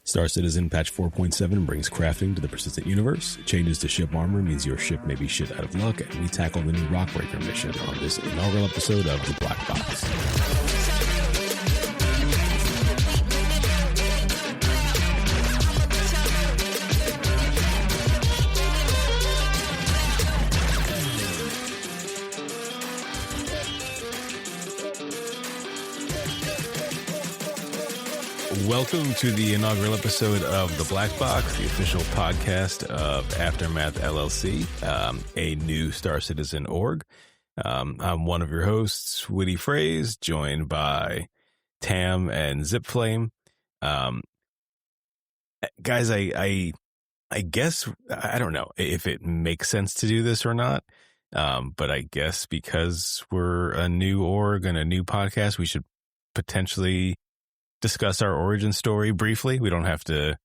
Star Citizen patch 4.7 brings crafting to the persistent universe. Changes to ship armor means your ship may be shit out of luck, and we tackle the new Rockbreaker mission on this inaugural episode of The Black Box. Welcome to the inaugural episode of The Black Box, the official podcast of Aftermath LLC, a new Star Citizen org. I'm one of your hosts, WittyPhrase, joined by Tamm and zipflame. Guys, I guess, I don't know if it makes sense to do this or not, but I guess because we're a new org and a new podcast, we should potentially discuss our origin story briefly. We don't have to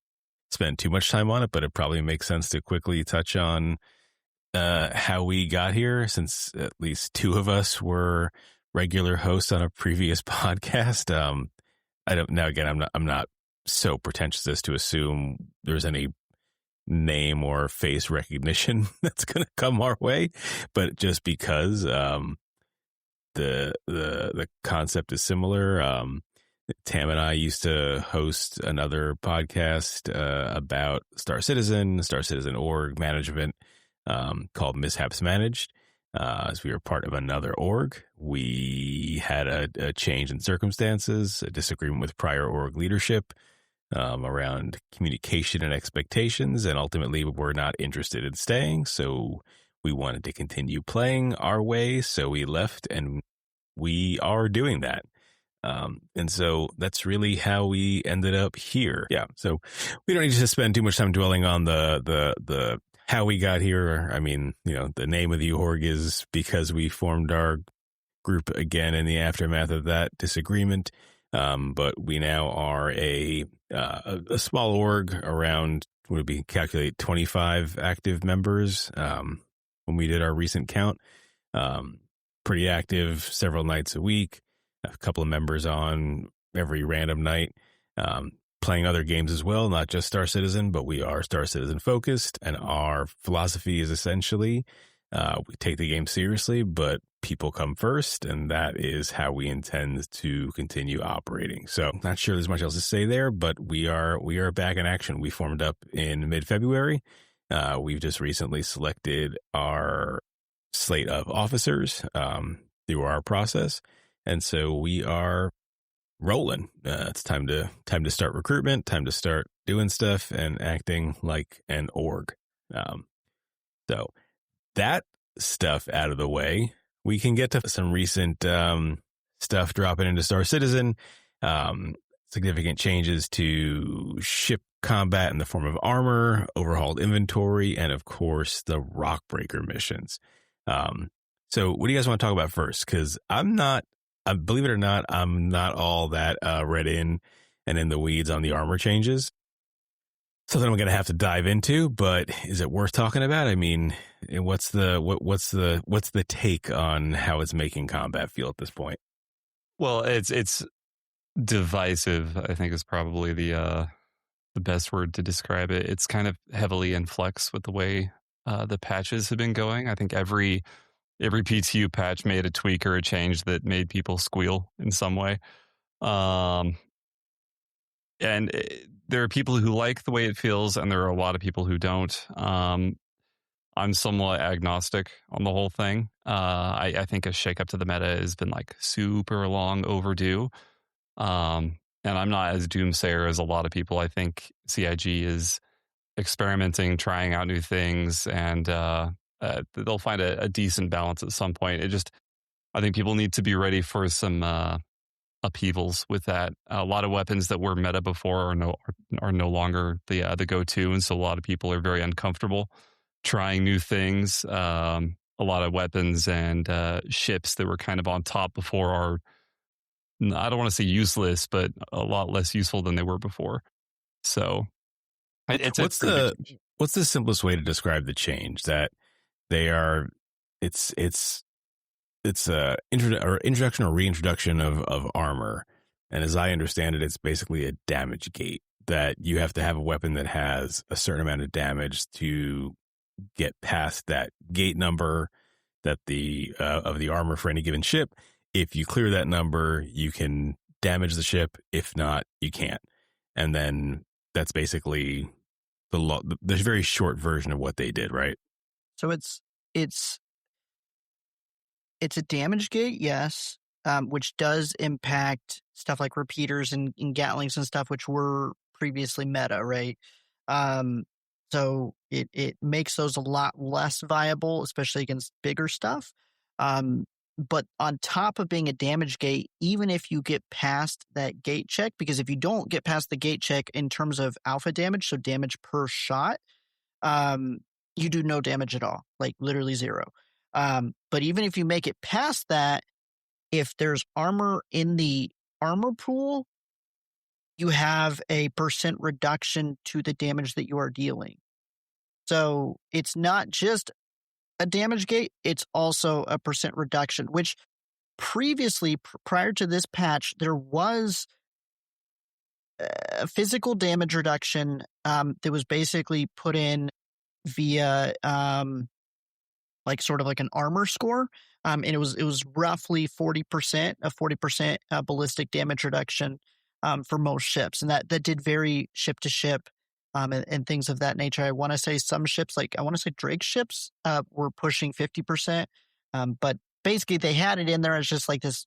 spend too much time on it, but it probably makes sense to quickly touch on how we got here, since at least two of us were regular hosts on a previous podcast. I don't now. Again, I'm not so pretentious as to assume there's any name or face recognition that's going to come our way, but just because the concept is similar. Tamm and I used to host another podcast about Star Citizen org management called Mishaps Managed. As we were part of another org, we had a change in circumstances, a disagreement with prior org leadership around communication and expectations, and ultimately we're not interested in staying, so we wanted to continue playing our way, so we left, and we are doing that. And so that's really how we ended up here. Yeah. So we don't need to spend too much time dwelling on the how we got here. I mean, the name of the org is because we formed our group again in the aftermath of that disagreement. But we now are a small org around, would we calculate 25 active members, when we did our recent count. Pretty active, several nights a week. A couple of members on every random night, playing other games as well, not just Star Citizen, but we are Star Citizen focused. And our philosophy is essentially, we take the game seriously, but people come first. And that is how we intend to continue operating. So not sure there's much else to say there, but we are back in action. We formed up in mid-February. We've just recently selected our slate of officers through our process. And so we are rolling. It's time to start recruitment, time to start doing stuff and acting like an org. So that stuff out of the way, we can get to some recent stuff dropping into Star Citizen. Significant changes to ship combat in the form of armor, overhauled inventory, and of course the Rockbreaker missions. So what do you guys want to talk about first? Because believe it or not, I'm not all that read in and in the weeds on the armor changes. Something I'm going to have to dive into, but is it worth talking about? I mean, what's the take on how it's making combat feel at this point? Well, it's divisive, I think, is probably the best word to describe it. It's kind of heavily in flux with the way the patches have been going. I think every PTU patch made a tweak or a change that made people squeal in some way. And there are people who like the way it feels, and there are a lot of people who don't. I'm somewhat agnostic on the whole thing. I think a shakeup to the meta has been like super long overdue. And I'm not as doomsayer as a lot of people. I think CIG is experimenting, trying out new things, and they'll find a decent balance at some point. I think people need to be ready for some upheavals with that. A lot of weapons that were meta before are no longer the go-to, and so a lot of people are very uncomfortable trying new things. A lot of weapons and ships that were kind of on top before are, I don't want to say useless, but a lot less useful than they were before. So what's the simplest way to describe the change? That they are, it's introduction or reintroduction of armor, and as I understand it, it's basically a damage gate that you have to have a weapon that has a certain amount of damage to get past that gate number that of the armor for any given ship. If you clear that number, you can damage the ship. If not, you can't. And then that's basically the very short version of what they did, right? So it's a damage gate, yes, which does impact stuff like repeaters and Gatlings and stuff, which were previously meta, right? So it makes those a lot less viable, especially against bigger stuff. But on top of being a damage gate, even if you get past that gate check, because if you don't get past the gate check in terms of alpha damage, so damage per shot, you do no damage at all, like literally zero. But even if you make it past that, if there's armor in the armor pool, you have a % reduction to the damage that you are dealing. So it's not just a damage gate, it's also a % reduction, which previously, prior to this patch, there was a physical damage reduction that was basically put in via like sort of like an armor score. And it was roughly 40%, a 40% ballistic damage reduction for most ships. And that did vary ship to ship and things of that nature. I want to say some ships, like I want to say Drake ships were pushing 50%. But basically they had it in there as just like this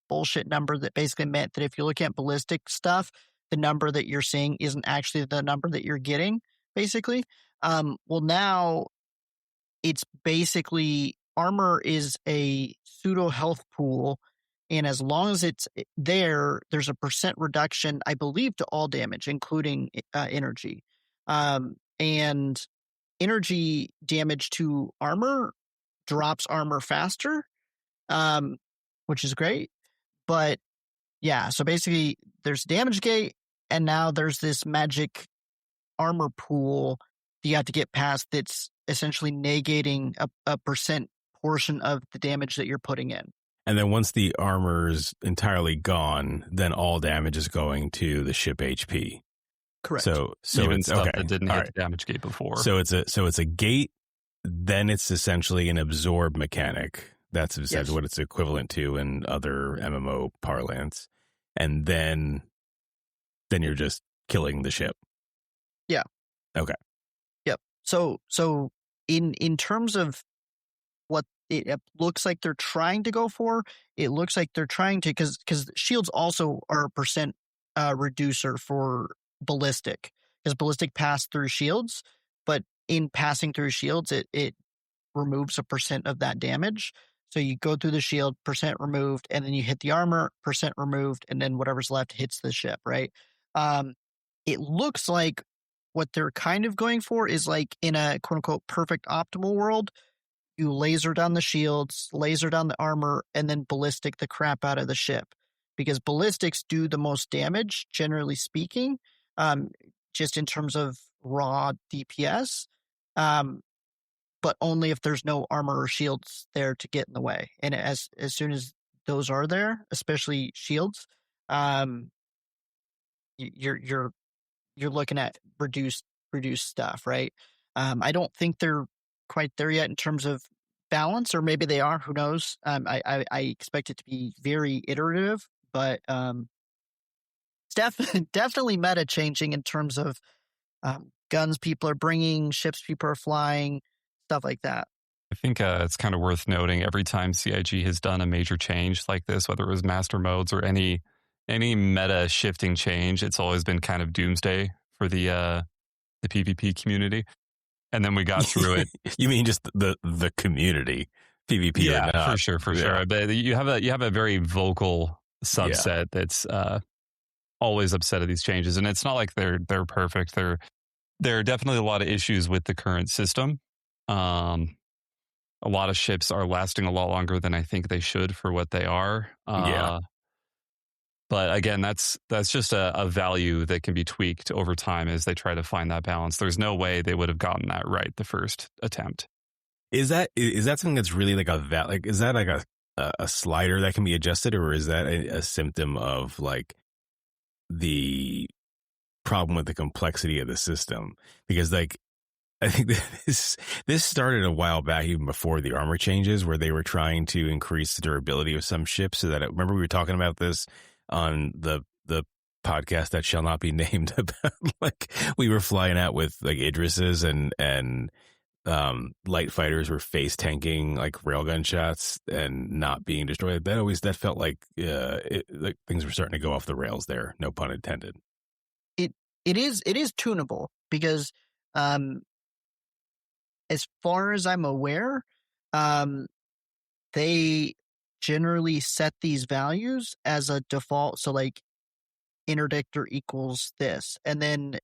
bullshit number that basically meant that if you're looking at ballistic stuff, the number that you're seeing isn't actually the number that you're getting, basically. Well, now it's basically armor is a pseudo health pool. And as long as it's there, there's a % reduction, I believe, to all damage, including energy. And energy damage to armor drops armor faster, which is great. But yeah, so basically there's damage gate, and now there's this magic armor pool that you have to get past that's essentially negating a % portion of the damage that you're putting in. And then once the armor's entirely gone, then all damage is going to the ship HP. Correct. So even it's stuff okay. that didn't All hit right. the damage gate before. So it's a gate. Then it's essentially an absorb mechanic. That's essentially what it's equivalent to in other MMO parlance. And then you're just killing the ship. Yeah. Okay. Yep. So in terms of what it looks like they're trying to go for, it looks like they're trying to, because shields also are a % reducer for ballistic, because ballistic pass through shields, but in passing through shields, it removes a % of that damage. So you go through the shield, % removed, and then you hit the armor, % removed, and then whatever's left hits the ship, right? It looks like what they're kind of going for is like in a quote unquote perfect optimal world, you laser down the shields, laser down the armor, and then ballistic the crap out of the ship. Because ballistics do the most damage, generally speaking, just in terms of raw DPS, but only if there's no armor or shields there to get in the way. And as soon as those are there, especially shields, you're looking at reduced stuff, right? I don't think they're quite there yet in terms of balance, or maybe they are. Who knows? I expect it to be very iterative, but it's definitely meta changing in terms of guns people are bringing, ships people are flying, stuff like that. I think it's kind of worth noting every time CIG has done a major change like this, whether it was master modes or any meta shifting change, it's always been kind of doomsday for the PvP community. And then we got through it. You mean just the community, PvP or not? For sure. But you have a very vocal subset that's always upset at these changes, and it's not like they're perfect. There are definitely a lot of issues with the current system. A lot of ships are lasting a lot longer than I think they should for what they are. But again, that's just a value that can be tweaked over time as they try to find that balance. There's no way they would have gotten that right the first attempt. Is that something that's really like is that like a slider that can be adjusted, or is that a symptom of like the problem with the complexity of the system, because like I think this started a while back, even before the armor changes, where they were trying to increase the durability of some ships. So that remember we were talking about this on the podcast that shall not be named about like we were flying out with like Idris's and light fighters were face tanking like railgun shots and not being destroyed. That felt like like things were starting to go off the rails there. No pun intended. It is tunable because as far as I'm aware, they generally set these values as a default. So like interdictor equals this, and then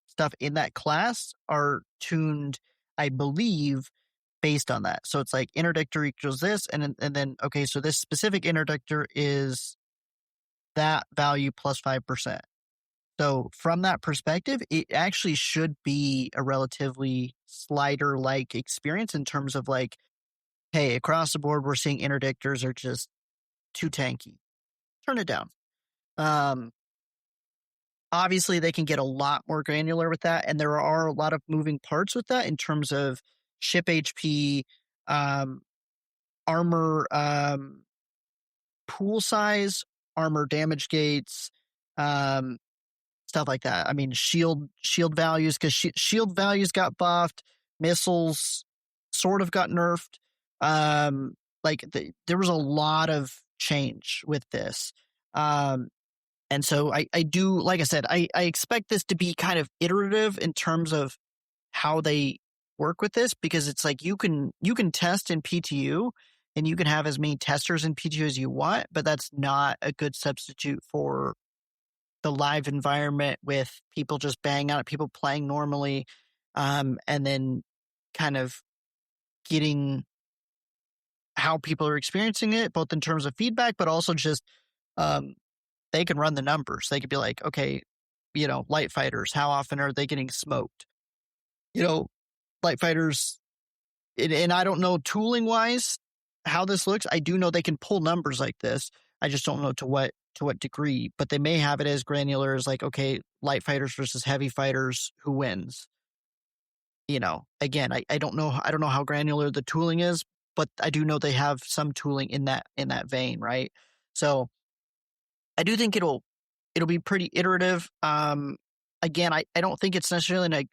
stuff in that class are tuned, I believe, based on that. So it's like interdictor equals this, and then okay, so this specific interdictor is that value plus 5%. So from that perspective, it actually should be a relatively slider-like experience in terms of like, hey, across the board, we're seeing interdictors are just too tanky. Turn it down. Obviously, they can get a lot more granular with that, and there are a lot of moving parts with that in terms of ship HP, armor pool size, armor damage gates, stuff like that. I mean, shield values, because shield values got buffed, missiles sort of got nerfed. There was a lot of change with this. And so I do, like I said, I expect this to be kind of iterative in terms of how they work with this, because it's like you can test in PTU and you can have as many testers in PTU as you want, but that's not a good substitute for the live environment with people just banging out, people playing normally, and then kind of getting how people are experiencing it, both in terms of feedback, but also just they can run the numbers. They could be like, okay, light fighters, how often are they getting smoked? Light fighters, and I don't know tooling wise how this looks. I do know they can pull numbers like this. I just don't know to what degree, but they may have it as granular as like, okay, light fighters versus heavy fighters, who wins? Again, I don't know how granular the tooling is, but I do know they have some tooling in that vein, right? So I do think it'll be pretty iterative. Again, I don't think it's necessarily in a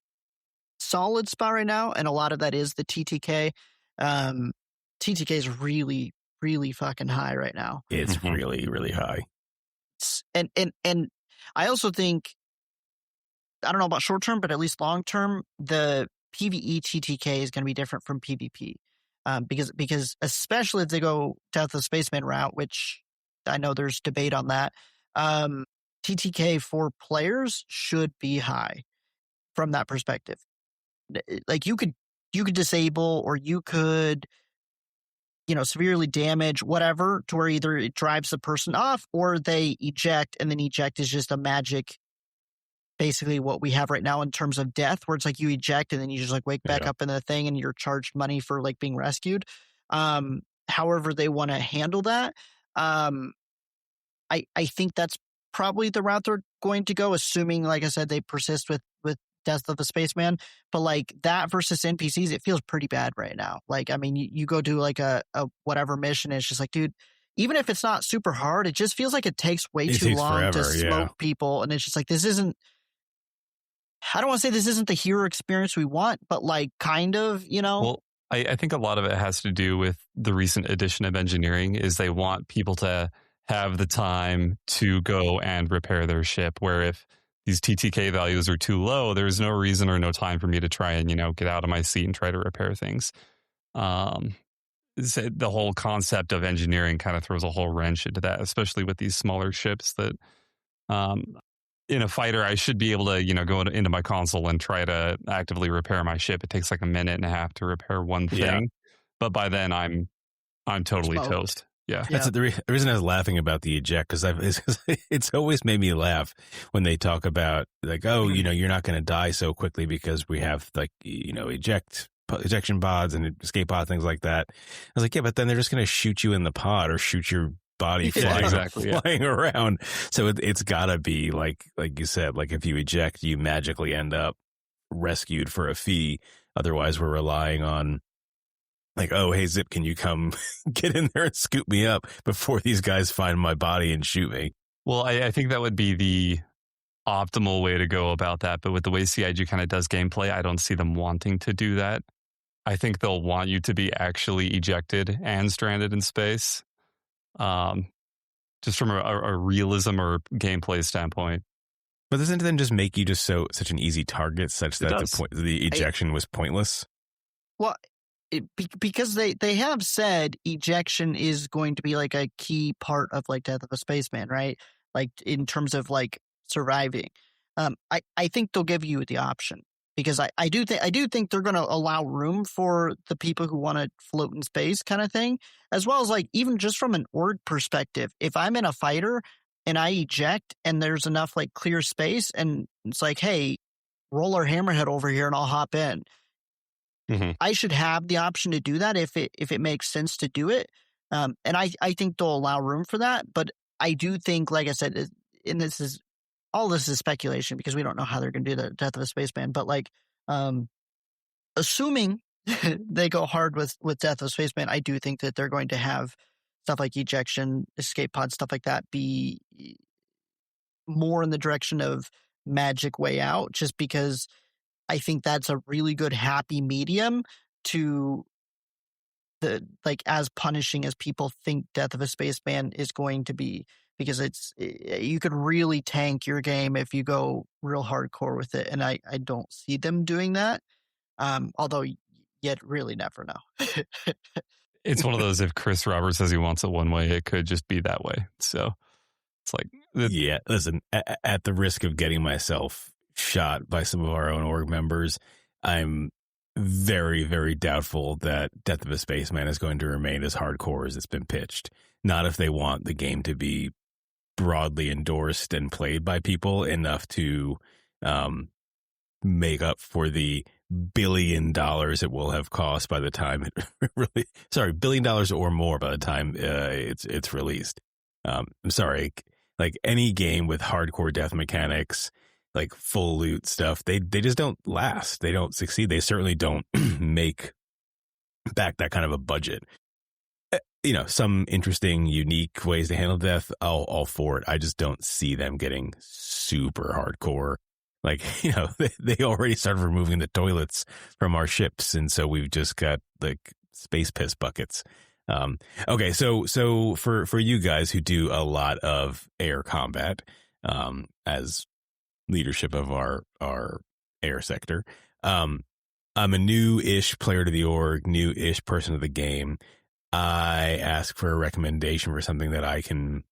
solid spot right now, and a lot of that is the TTK. TTK is really, really fucking high right now. It's really, really high. And I also think, I don't know about short term, but at least long term, the PvE TTK is going to be different from PvP, because especially if they go Death of the Spaceman route, which I know there's debate on that. TTK for players should be high from that perspective. Like you could disable, or you could, severely damage whatever, to where either it drives the person off or they eject, and then eject is just a magic, basically what we have right now in terms of death, where it's like you eject and then you just like wake back up in the thing and you're charged money for like being rescued. However they want to handle that. I think that's probably the route they're going to go, assuming, like I said, they persist with Death of the Spaceman. But like that versus NPCs, it feels pretty bad right now. Like, I mean, you go do like a whatever mission, and it's just like, dude, even if it's not super hard, it just feels like it takes way too long forever, to smoke people. And it's just like, this isn't, I don't want to say this isn't the hero experience we want, but like kind of, Well, I think a lot of it has to do with the recent addition of engineering, is they want people to have the time to go and repair their ship, where if these TTK values are too low, there's no reason or no time for me to try and, get out of my seat and try to repair things. The whole concept of engineering kind of throws a whole wrench into that, especially with these smaller ships that, in a fighter, I should be able to, go into my console and try to actively repair my ship. It takes like a minute and a half to repair one thing, but by then I'm totally toast. Yeah. That's the reason I was laughing about the eject, because it's always made me laugh when they talk about like, oh, you're not going to die so quickly because we have like, ejection pods and escape pods, things like that. I was like, yeah, but then they're just going to shoot you in the pod or shoot your body Yeah, exactly, yeah. flying around. So it's gotta be like you said, like if you eject, you magically end up rescued for a fee. Otherwise, we're relying on like, oh, hey, Zip, can you come get in there and scoop me up before these guys find my body and shoot me? Well, I think that would be the optimal way to go about that. But with the way CIG kind of does gameplay, I don't see them wanting to do that. I think they'll want you to be actually ejected and stranded in space. Just from a realism or gameplay standpoint. But doesn't it then just make you just such an easy target, such that the ejection was pointless? Well, because they have said ejection is going to be like a key part of like Death of a Spaceman, right? Like in terms of like surviving. I think they'll give you the option because I do think they're going to allow room for the people who want to float in space kind of thing, as well as like even just from an org perspective. If I'm in a fighter and I eject and there's enough like clear space and it's like, hey, roll our hammerhead over here and I'll hop in. Mm-hmm. I should have the option to do that if it makes sense to do it. And I think they'll allow room for that. But I do think, like I said, and all this is speculation because we don't know how they're going to do the Death of a Spaceman. But like, assuming they go hard with Death of a Spaceman, I do think that they're going to have stuff like ejection, escape pod, stuff like that be more in the direction of Magic Way Out, just because I think that's a really good happy medium to the like as punishing as people think Death of a Spaceman is going to be, because you could really tank your game if you go real hardcore with it, and I don't see them doing that. Although you'd really never know. It's one of those, if Chris Roberts says he wants it one way, it could just be that way. So it's like, yeah, listen, at the risk of getting myself shot by some of our own org members, I'm very, very doubtful that Death of a Spaceman is going to remain as hardcore as it's been pitched. Not if they want the game to be broadly endorsed and played by people enough to make up for the $1 billion it will have cost by the time it really, sorry, $1 billion or more by the time it's released. I'm sorry, like any game with hardcore death mechanics, like full loot stuff, they just don't last. They don't succeed. They certainly don't make back that kind of a budget. You know, some interesting, unique ways to handle death, all for it. I just don't see them getting super hardcore. Like, you know, they already started removing the toilets from our ships, and so we've just got like space piss buckets. Okay, so for you guys who do a lot of air combat, as leadership of our air sector, I'm a new-ish player to the org, new-ish person to the game. I ask for a recommendation for something that I can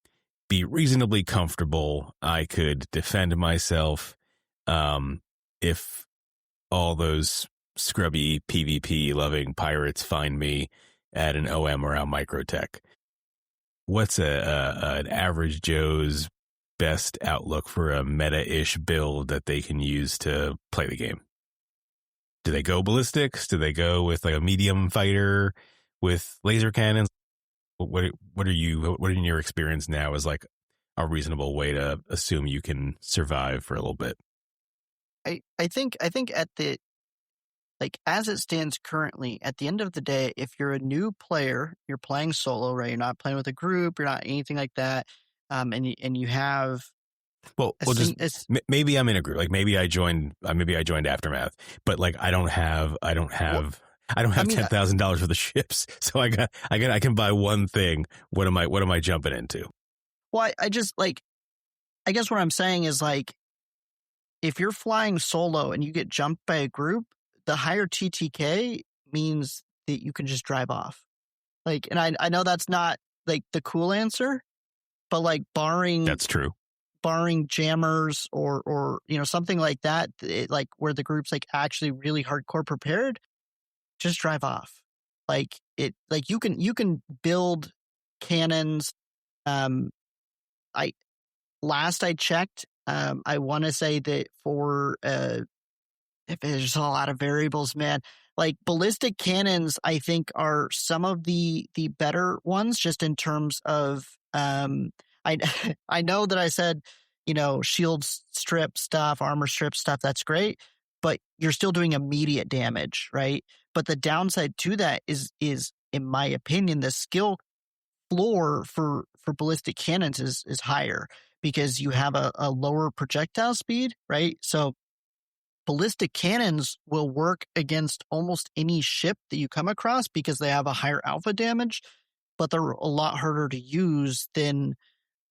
be reasonably comfortable. I could defend myself if all those scrubby PvP loving pirates find me at an OM around Microtech. What's an average Joe's best outlook for a meta-ish build that they can use to play the game? Do they go ballistics? Do they go with like a medium fighter with laser cannons? What are in your experience now is like a reasonable way to assume you can survive for a little bit? I think at the, like as it stands currently, at the end of the day, if you're a new player, you're playing solo, right? You're not playing with a group, you're not anything like that, and you have. Well, maybe I'm in a group. Like maybe I joined Aftermath, but like I don't have $10,000 for the ships, so I can buy one thing. What am I jumping into? Well, I just like, I guess what I'm saying is like, if you're flying solo and you get jumped by a group, the higher TTK means that you can just drive off. Like, and I know that's not like the cool answer, but like that's true. Barring jammers or you know, something like that, like where the group's like actually really hardcore prepared, just drive off. Like you can build cannons. Last I checked, I want to say that for if there's a lot of variables, man, like ballistic cannons, I think are some of the better ones just in terms of I I know that I said, shield strip stuff, armor strip stuff, that's great, but you're still doing immediate damage, right? But the downside to that is in my opinion, the skill floor for ballistic cannons is higher because you have a lower projectile speed, right? So ballistic cannons will work against almost any ship that you come across because they have a higher alpha damage, but they're a lot harder to use than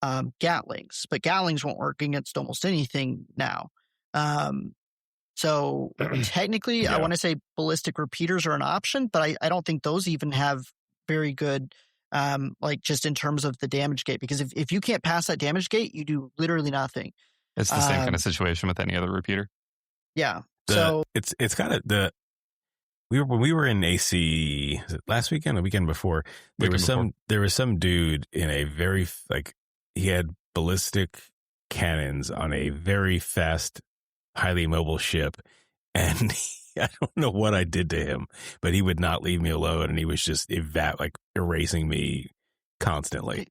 Gatlings. But Gatlings won't work against almost anything now. So technically, I want to say ballistic repeaters are an option, but I don't think those even have very good, like just in terms of the damage gate. Because if you can't pass that damage gate, you do literally nothing. It's the same kind of situation with any other repeater. Yeah. It's kind of when we were in AC last weekend, the weekend before, there was some dude in a very he had ballistic cannons on a very fast, highly mobile ship, and I don't know what I did to him, but he would not leave me alone, and he was just erasing me constantly.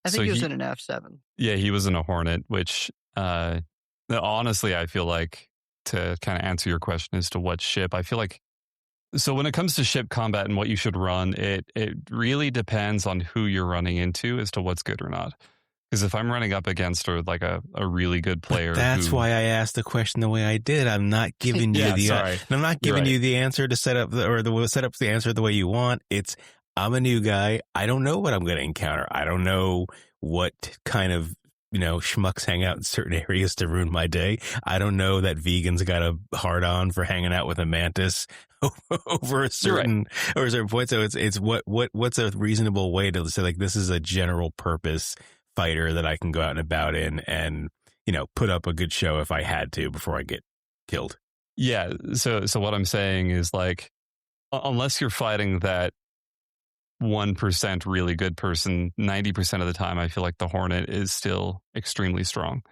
I think he was in an F7. Yeah, he was in a Hornet, which honestly, I feel like, to kind of answer your question as to what ship, I feel like, so when it comes to ship combat and what you should run, it really depends on who you're running into as to what's good or not. Because if I'm running up against a really good player, that's why I asked the question the way I did. I'm not giving you I'm not giving you the answer to set up the answer the way you want. I'm a new guy. I don't know what I'm going to encounter. I don't know what kind of schmucks hang out in certain areas to ruin my day. I don't know that vegans got a hard on for hanging out with a mantis over a certain point. So it's what's a reasonable way to say this is a general purpose fighter that I can go out and about in and put up a good show if I had to before I get killed. Yeah. So what I'm saying is unless you're fighting that 1% really good person, 90% of the time, I feel like the Hornet is still extremely strong.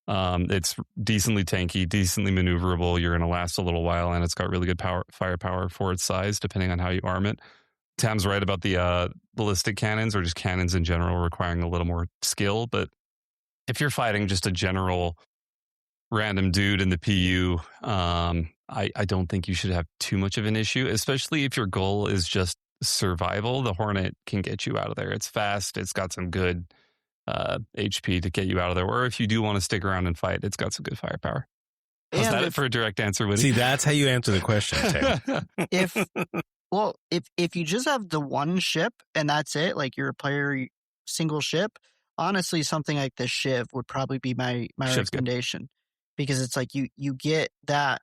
It's decently tanky, decently maneuverable. You're going to last a little while, and it's got really good firepower for its size, depending on how you arm it. Tamm's right about the ballistic cannons, or just cannons in general, requiring a little more skill. But if you're fighting just a general random dude in the PU, I don't think you should have too much of an issue, especially if your goal is just survival. The Hornet can get you out of there. It's fast. It's got some good HP to get you out of there. Or if you do want to stick around and fight, it's got some good firepower. Is that it for a direct answer, Witty? See, that's how you answer the question, Tamm. If you just have the one ship and that's it, like you're a player single ship, honestly, something like the Shiv would probably be my recommendation. Because it's you get that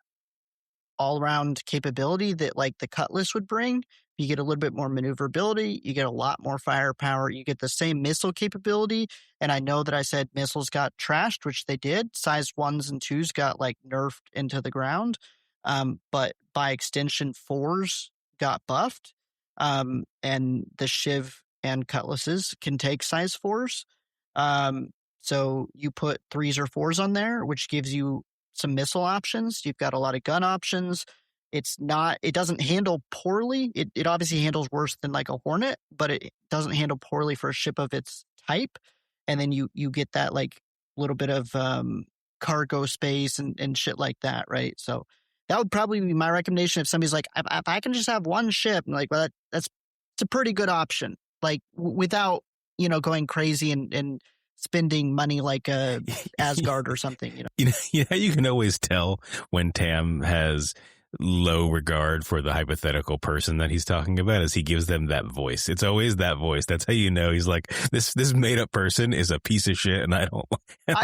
all-around capability that the Cutlass would bring. You get a little bit more maneuverability. You get a lot more firepower. You get the same missile capability. And I know that I said missiles got trashed, which they did. Size 1s and 2s got nerfed into the ground. But by extension, 4s got buffed. And the Shiv and Cutlasses can take size 4s. So you put 3s or 4s on there, which gives you some missile options. You've got a lot of gun options. It doesn't handle poorly. It obviously handles worse than a Hornet, but it doesn't handle poorly for a ship of its type. And then you get that little bit of cargo space and shit like that, right? So that would probably be my recommendation if somebody's if I can just have one ship, I'm it's a pretty good option. Without, going crazy and spending money like a Asgard or something. You can always tell when Tamm has low regard for the hypothetical person that he's talking about as he gives them that voice. It's always that voice. That's how you know he's this made up person is a piece of shit, and I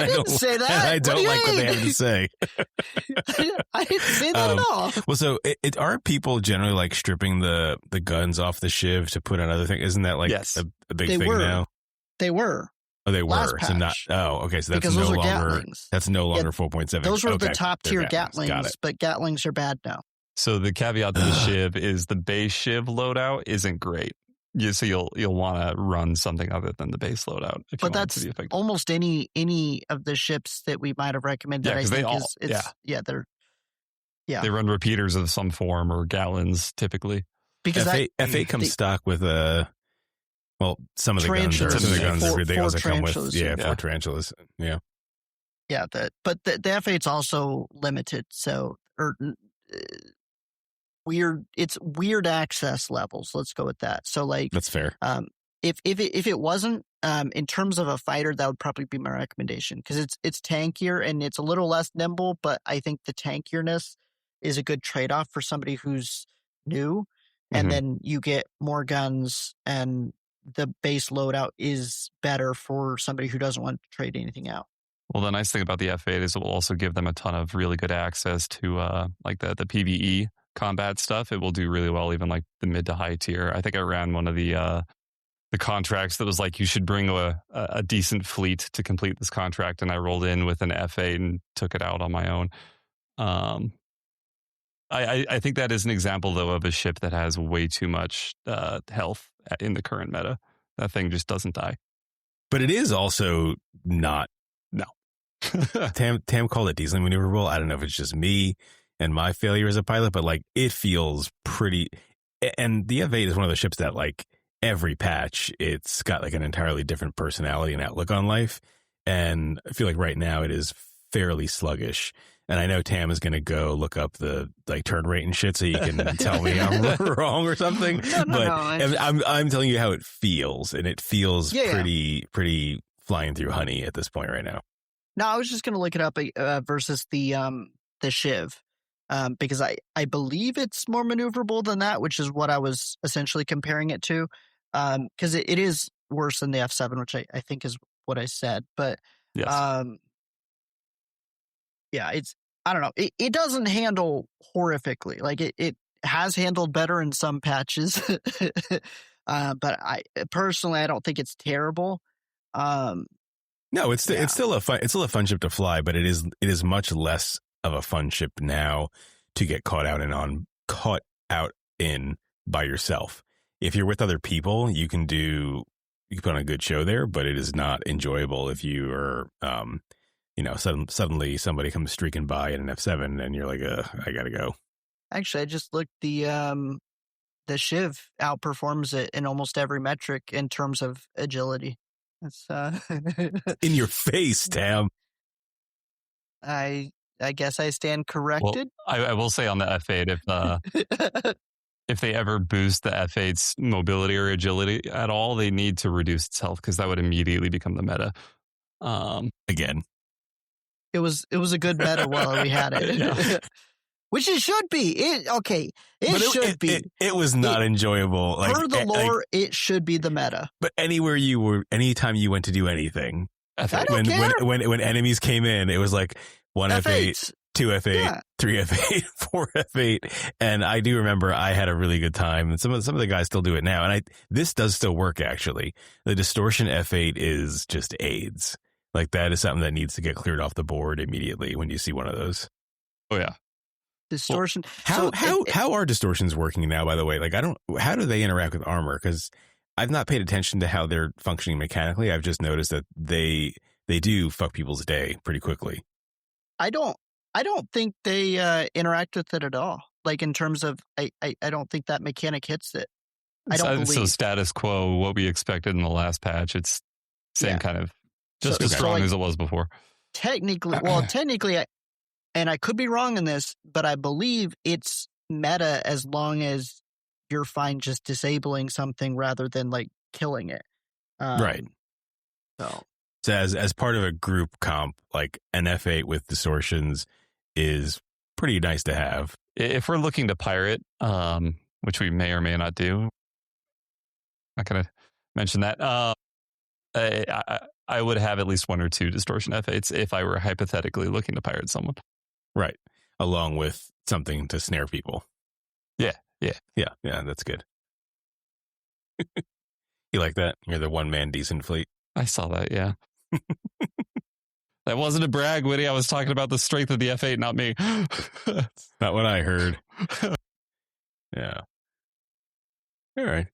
didn't say that. I don't like what they have to say. I didn't say that at all. Well, so aren't people generally stripping the guns off the Shiv to put on other things? Isn't that yes. a big thing now? They were. Oh, they were. So not. Oh, okay. So that's no longer. That's no longer 4.7. Those were the top tier Gatlings, but Gatlings are bad now. So the caveat to the Shiv is the base Shiv loadout isn't great. So you'll want to run something other than the base loadout. But that's almost any of the ships that we might have recommended. Yeah, because they run repeaters of some form or Gatlins typically. Because F8 comes stock with a. Well, some of the guns are they also come with 4 tarantulas. Yeah. Yeah, but the F8's also limited, so weird. It's weird access levels. Let's go with that. So like that's fair. If it wasn't in terms of a fighter, that would probably be my recommendation because it's tankier and it's a little less nimble. But I think the tankierness is a good trade off for somebody who's new, and then you get more guns and the base loadout is better for somebody who doesn't want to trade anything out. Well, the nice thing about the F8 is it will also give them a ton of really good access to like the PvE combat stuff. It will do really well, even like the mid to high tier. I think I ran one of the contracts that was like you should bring a decent fleet to complete this contract, and I rolled in with an F8 and took it out on my own. I think that is an example though of a ship that has way too much health in the current meta. That thing just doesn't die. But it is also not. No. Tamm called it decently maneuverable. I don't know if it's just me and my failure as a pilot, but like it feels pretty. And the F8 is one of the ships that like every patch, it's got like an entirely different personality and outlook on life. And I feel like right now it is fairly sluggish. And I know Tamm is going to go look up the like turn rate and shit so you can tell me I'm wrong or something. I'm telling you how it feels, and it feels pretty flying through honey at this point right now. No, I was just going to look it up versus the Shiv because I believe it's more maneuverable than that, which is what I was essentially comparing it to. Because it is worse than the F7, which I think is what I said. But yes. It's I don't know. It doesn't handle horrifically. Like it has handled better in some patches, but I don't think it's terrible. No, it's still a fun ship to fly, but it is much less of a fun ship now to get caught out in by yourself. If you're with other people, you can put on a good show there, but it is not enjoyable if you are, suddenly somebody comes streaking by in an F7 and you're like, I gotta go. Actually, I just looked the Shiv outperforms it in almost every metric in terms of agility. It's in your face, Tamm. I guess I stand corrected. Well, I will say on the F8, if they ever boost the F8's mobility or agility at all, they need to reduce its health because that would immediately become the meta. Again, it was a good meta while we had it, which it should be. It should be. It was not enjoyable. Like, per the lore, it should be the meta. But anytime you went to do anything, when enemies came in, it was like 1 F8. 2 F8, 3 F8, 4 F8, and I do remember I had a really good time, and some of the guys still do it now, and this does still work actually. The distortion F8 is just AIDS. Like that is something that needs to get cleared off the board immediately when you see one of those. Oh yeah, distortion. Well, how are distortions working now? By the way, like how do they interact with armor? Because I've not paid attention to how they're functioning mechanically. I've just noticed that they do fuck people's day pretty quickly. I don't think they interact with it at all. Like in terms of, I don't think that mechanic hits it. I don't believe. So status quo, what we expected in the last patch, it's same kind of, just as strong as it was before. Technically, and I could be wrong in this, but I believe it's meta as long as you're fine just disabling something rather than like killing it. Right. So as part of a group comp, like an F8 with distortions is pretty nice to have. If we're looking to pirate, which we may or may not do, not going to mention that. I would have at least 1 or 2 distortion F8s if I were hypothetically looking to pirate someone. Right. Along with something to snare people. Yeah. That's good. You like that? You're the one-man decent fleet. I saw that, yeah. That wasn't a brag, Witty. I was talking about the strength of the F8, not me. That's not what I heard. Yeah. All right.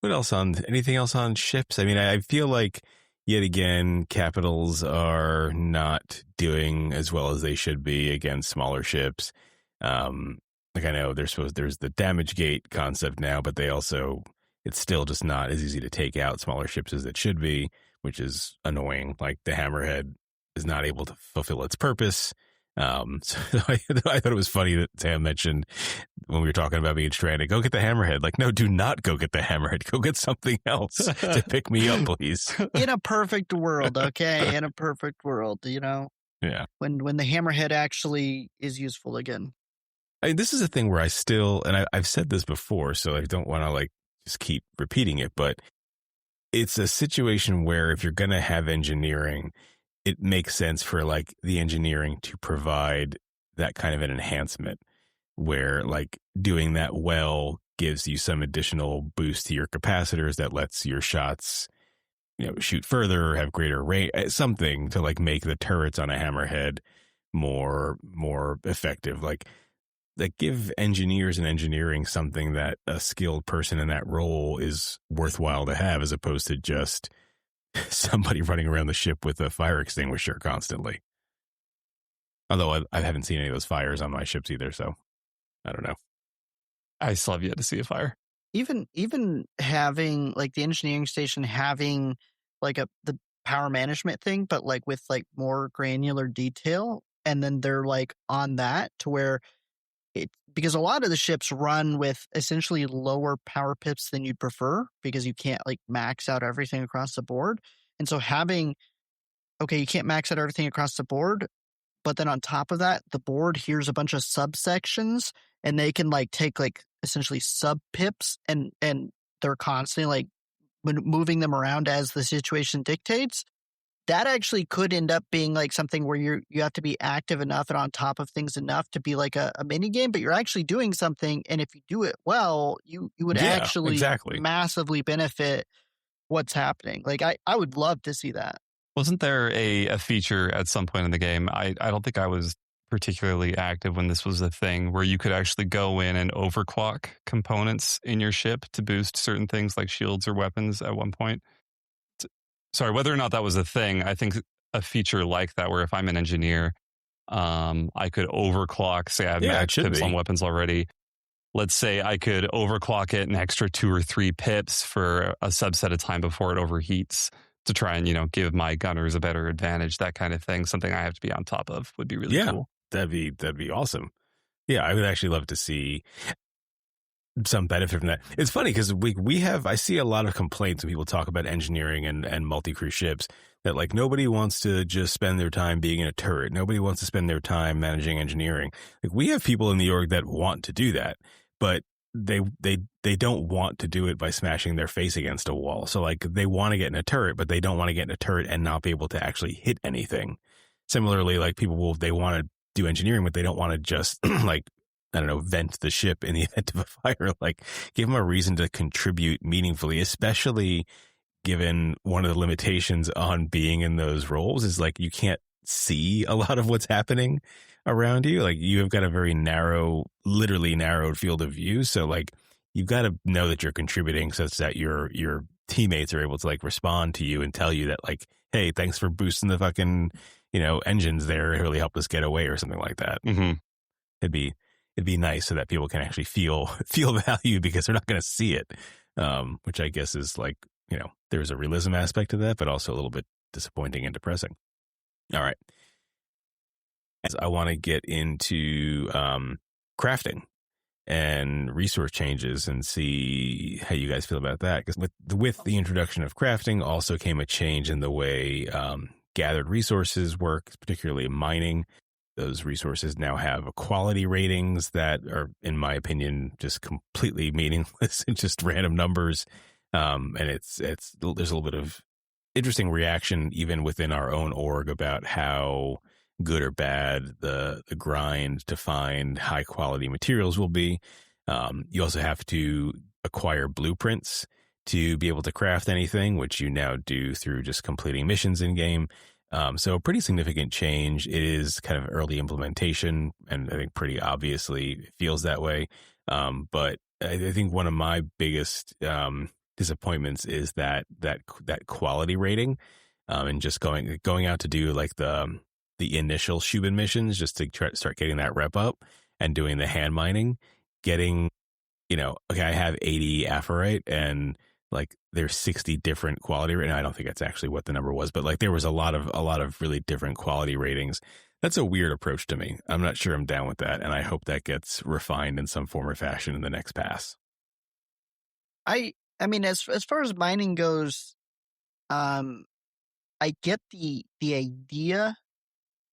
What else anything else on ships? I mean, I feel like yet again, capitals are not doing as well as they should be against smaller ships. Like I know there's the damage gate concept now, but they also it's still just not as easy to take out smaller ships as it should be, which is annoying. Like the hammerhead is not able to fulfill its purpose. So I thought it was funny that Tamm mentioned when we were talking about being stranded, go get the hammerhead. Like, no, do not go get the hammerhead. Go get something else to pick me up, please. In a perfect world, okay? In a perfect world, Yeah. When the hammerhead actually is useful again. I mean, this is a thing where I still, and I've said this before, so I don't want to like just keep repeating it, but it's a situation where if you're going to have engineering, it makes sense for like the engineering to provide that kind of an enhancement where like doing that well gives you some additional boost to your capacitors that lets your shots, shoot further or have greater range, something to like make the turrets on a hammerhead more effective. Like give engineers and engineering something that a skilled person in that role is worthwhile to have, as opposed to just somebody running around the ship with a fire extinguisher constantly. Although I haven't seen any of those fires on my ships either, so I don't know. I still have yet to see a fire. Even having like the engineering station having like the power management thing, but like with like more granular detail, and then they're like on that to where because a lot of the ships run with essentially lower power pips than you'd prefer because you can't like max out everything across the board. And so you can't max out everything across the board, but then on top of that, the board here's a bunch of subsections and they can like take like essentially sub pips and they're constantly like moving them around as the situation dictates. That actually could end up being like something where you have to be active enough and on top of things enough to be like a mini game, but you're actually doing something. And if you do it well, you would actually massively benefit what's happening. Like I would love to see that. Wasn't there a feature at some point in the game? I don't think I was particularly active when this was a thing where you could actually go in and overclock components in your ship to boost certain things like shields or weapons at one point. Sorry, whether or not that was a thing, I think a feature like that where if I'm an engineer, I could overclock, say I have max pips on weapons already. Let's say I could overclock it an extra 2 or 3 pips for a subset of time before it overheats to try and, give my gunners a better advantage, that kind of thing. Something I have to be on top of would be really cool. That'd be awesome. Yeah, I would actually love to see some benefit from that. It's funny because I see a lot of complaints when people talk about engineering and multi-crew ships that like nobody wants to just spend their time being in a turret. Nobody wants to spend their time managing engineering. Like we have people in the org that want to do that, but they don't want to do it by smashing their face against a wall. So like they want to get in a turret, but they don't want to get in a turret and not be able to actually hit anything. Similarly, like they want to do engineering, but they don't want to just like, I don't know, vent the ship in the event of a fire. Like give them a reason to contribute meaningfully, especially given one of the limitations on being in those roles is like you can't see a lot of what's happening around you. Like you have got a very literally narrowed field of view. So like you've got to know that you're contributing such that your teammates are able to like respond to you and tell you that like, hey, thanks for boosting the fucking, engines there. It really helped us get away or something like that. Mm-hmm. It'd be nice so that people can actually feel value because they're not going to see it. Which I guess is like, there's a realism aspect to that, but also a little bit disappointing and depressing. All right. As I want to get into crafting and resource changes and see how you guys feel about that. Because with the introduction of crafting also came a change in the way gathered resources work, particularly mining. Those resources now have quality ratings that are, in my opinion, just completely meaningless and just random numbers. And there's a little bit of interesting reaction even within our own org about how good or bad the grind to find high quality materials will be. You also have to acquire blueprints to be able to craft anything, which you now do through just completing missions in game. So a pretty significant change. It is kind of early implementation, and I think pretty obviously it feels that way. But I think one of my biggest disappointments is that quality rating, and just going out to do like the initial Shubin missions just to start getting that rep up and doing the hand mining, getting okay, I have 80 aphrite and like there's 60 different quality ratings. I don't think that's actually what the number was, but like there was a lot of really different quality ratings. That's a weird approach to me. I'm not sure I'm down with that, and I hope that gets refined in some form or fashion in the next pass. I mean, as far as mining goes, I get the idea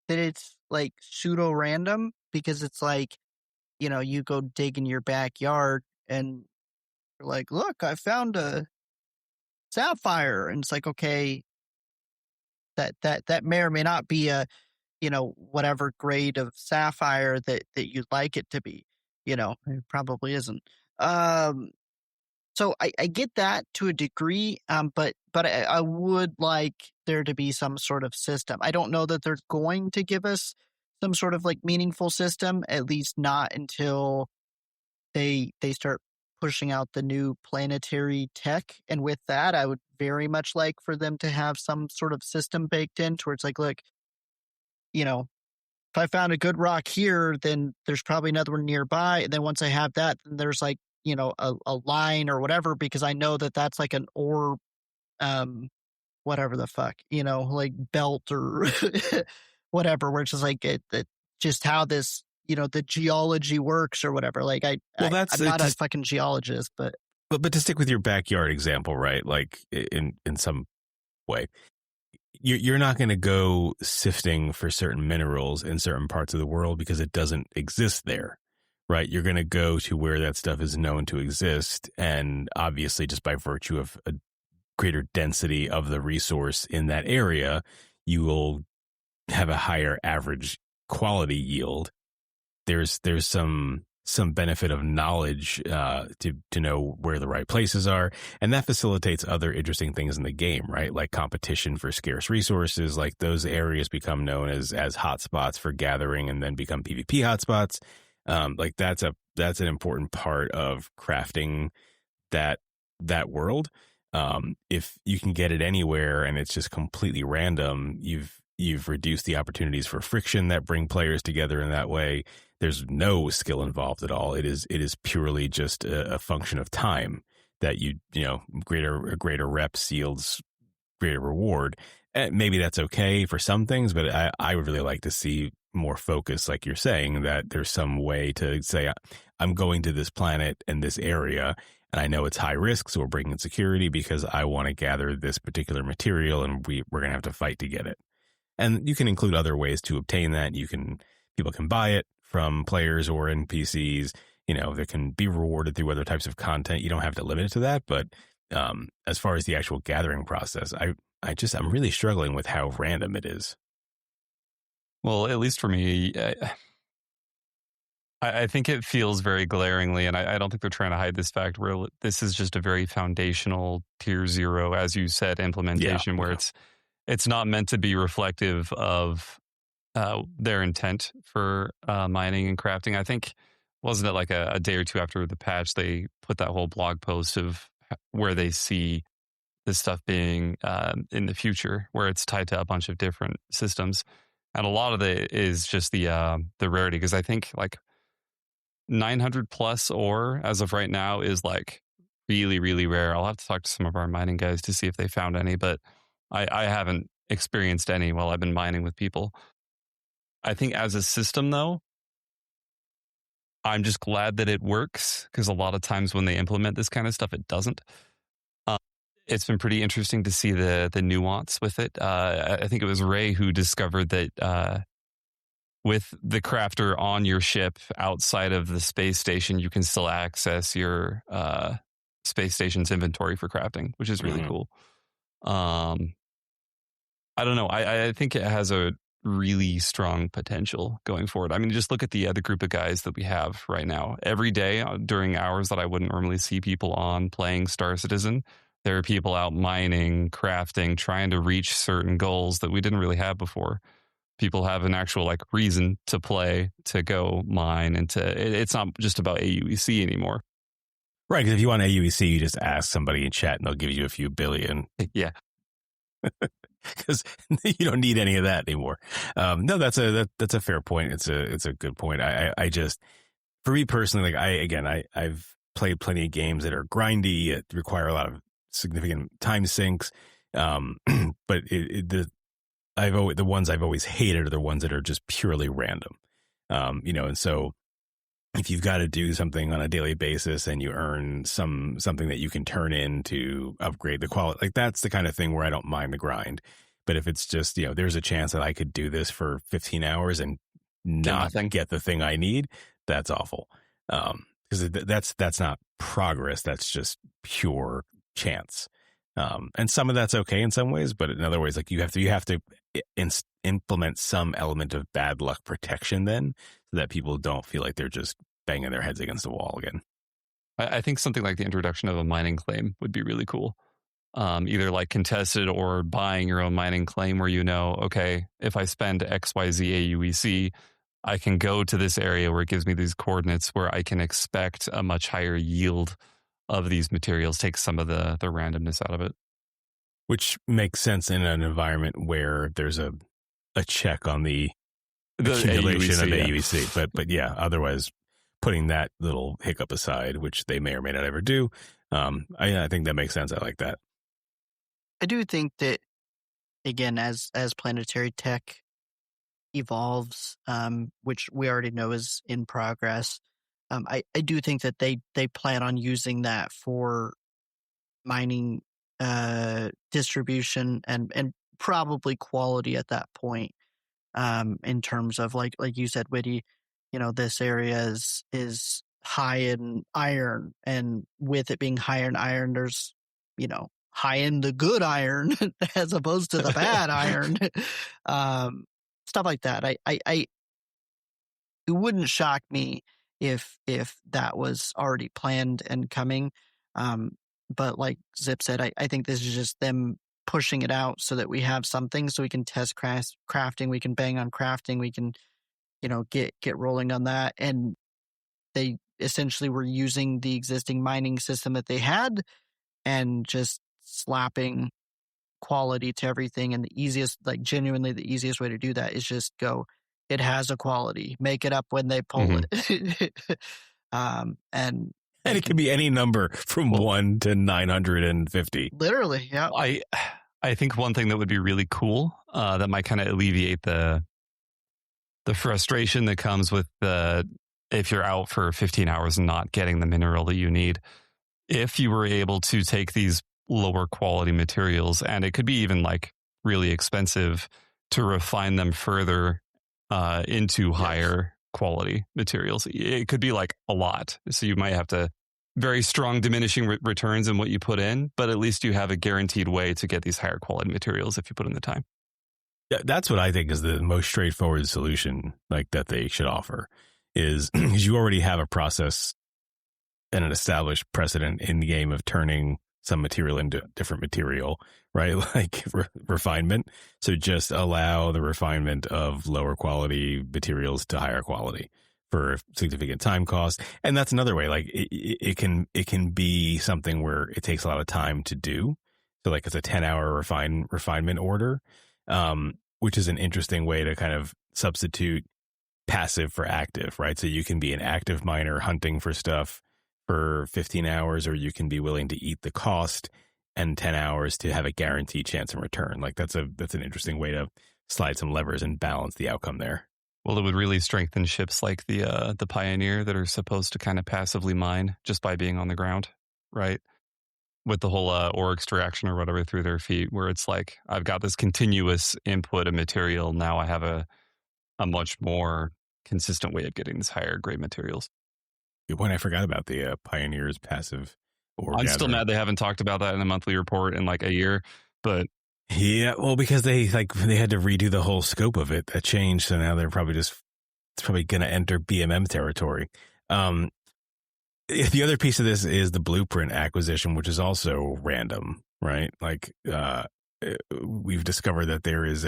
that it's like pseudo random, because it's like, you go dig in your backyard and you're like, look, I found a sapphire, and it's like, okay, that may or may not be a, whatever grade of sapphire that you'd like it to be. It probably isn't. So I get that to a degree, but I would like there to be some sort of system. I don't know that they're going to give us some sort of like meaningful system, at least not until they start pushing out the new planetary tech. And with that, I would very much like for them to have some sort of system baked in to where it's like, look, if I found a good rock here, then there's probably another one nearby. And then once I have that, then there's like, a line or whatever, because I know that that's like an ore, whatever the fuck, like belt or whatever, where it's just like just how this, the geology works or whatever. Like I'm not a fucking geologist, but to stick with your backyard example, right? Like in some way, you're not going to go sifting for certain minerals in certain parts of the world because it doesn't exist there, right? You're going to go to where that stuff is known to exist. And obviously, just by virtue of a greater density of the resource in that area, you will have a higher average quality yield. There's some benefit of knowledge to know where the right places are, and that facilitates other interesting things in the game, right? Like competition for scarce resources. Like those areas become known as hotspots for gathering, and then become PvP hotspots. Like that's an important part of crafting that world. If you can get it anywhere and it's just completely random, you've reduced the opportunities for friction that bring players together in that way. There's no skill involved at all. It is purely just a function of time that greater reps yields greater reward. And maybe that's okay for some things, but I would really like to see more focus, like you're saying, that there's some way to say, I'm going to this planet and this area, and I know it's high risk, so we're bringing security because I want to gather this particular material, and we're going to have to fight to get it. And you can include other ways to obtain that. People can buy it from players or NPCs. They can be rewarded through other types of content. You don't have to limit it to that. But as far as the actual gathering process, I'm really struggling with how random it is. Well, at least for me, I think it feels very glaringly, and I don't think they're trying to hide this fact, where this is just a very foundational tier 0, as you said, implementation, where it's not meant to be reflective of their intent for mining and crafting. I think, wasn't it like a day or two after the patch, they put that whole blog post of where they see this stuff being in the future, where it's tied to a bunch of different systems. And a lot of it is just the rarity, because I think like 900 plus ore as of right now is like really, really rare. I'll have to talk to some of our mining guys to see if they found any, but I haven't experienced any while I've been mining with people. I think as a system, though, I'm just glad that it works, because a lot of times when they implement this kind of stuff, it doesn't. It's been pretty interesting to see the nuance with it. I think it was Ray who discovered that with the crafter on your ship outside of the space station, you can still access your space station's inventory for crafting, which is really cool. I don't know. I think it has a really strong potential going forward. I mean, just look at the other group of guys that we have right now. Every day during hours that I wouldn't normally see people on playing Star Citizen, there are people out mining, crafting, trying to reach certain goals that we didn't really have before. People have an actual like reason to play, to go mine, and it's not just about AUEC anymore. Right, because if you want AUEC, you just ask somebody in chat and they'll give you a few billion. Yeah. Because you don't need any of that anymore. No, that's a fair point. It's a good point. I just, for me personally, like I've played plenty of games that are grindy, it require a lot of significant time sinks. But the ones I've always hated are the ones that are just purely random. And so if you've got to do something on a daily basis and you earn something that you can turn in to upgrade the quality, like that's the kind of thing where I don't mind the grind. But if it's just, there's a chance that I could do this for 15 hours and not get the thing I need, that's awful. Because that's not progress. That's just pure chance. And some of that's okay in some ways, but in other ways, like you have to implement some element of bad luck protection then, so that people don't feel like they're just banging their heads against the wall again. I think something like the introduction of a mining claim would be really cool. Either like contested or buying your own mining claim where okay, if I spend XYZ AUEC, I can go to this area where it gives me these coordinates where I can expect a much higher yield of these materials, take some of the randomness out of it. Which makes sense in an environment where there's a check on the accumulation AUEC, of AUEC. But yeah, otherwise putting that little hiccup aside, which they may or may not ever do, I think that makes sense. I like that. I do think that, again, as planetary tech evolves, which we already know is in progress, I do think that they plan on using that for mining distribution and probably quality at that point, in terms of like you said, Witty, this area is high in iron, and with it being high in iron, there's high in the good iron as opposed to the bad iron. Stuff like that. It wouldn't shock me if that was already planned and coming. But like Zip said, I think this is just them pushing it out so that we have something, so we can test crafting, we can bang on crafting, we can, get rolling on that. And they essentially were using the existing mining system that they had and just slapping quality to everything. And the easiest, like genuinely the easiest way to do that is just go, it has a quality, make it up when they pull it. And it can be any number from 1 to 950. Literally, yeah. I think one thing that would be really cool, that might kind of alleviate the frustration that comes with if you're out for 15 hours and not getting the mineral that you need. If you were able to take these lower quality materials, and it could be even like really expensive, to refine them further into higher quality materials. It could be like a lot. So you might have to very strong diminishing returns in what you put in, but at least you have a guaranteed way to get these higher quality materials if you put in the time. Yeah, that's what I think is the most straightforward solution, like that they should offer, is because you already have a process and an established precedent in the game of turning some material into different material, right? Like refinement. So just allow the refinement of lower quality materials to higher quality for significant time cost. And that's another way, like it can be something where it takes a lot of time to do. So like it's a 10-hour refinement order, which is an interesting way to kind of substitute passive for active, right? So you can be an active miner hunting for stuff for 15 hours, or you can be willing to eat the cost and 10 hours to have a guaranteed chance in return. Like that's an interesting way to slide some levers and balance the outcome there. Well, it would really strengthen ships like the Pioneer that are supposed to kind of passively mine just by being on the ground, right? With the whole ore extraction or whatever through their feet, where it's like, I've got this continuous input of material. Now I have a much more consistent way of getting this higher grade materials. Good point. I forgot about the Pioneer's passive ore I'm gathering. still mad they haven't talked about that in a monthly report in like a year, but yeah, well, because they had to redo the whole scope of it. That changed, so now they're probably going to enter BMM territory. The other piece of this is the blueprint acquisition, which is also random, right? Like we've discovered that there is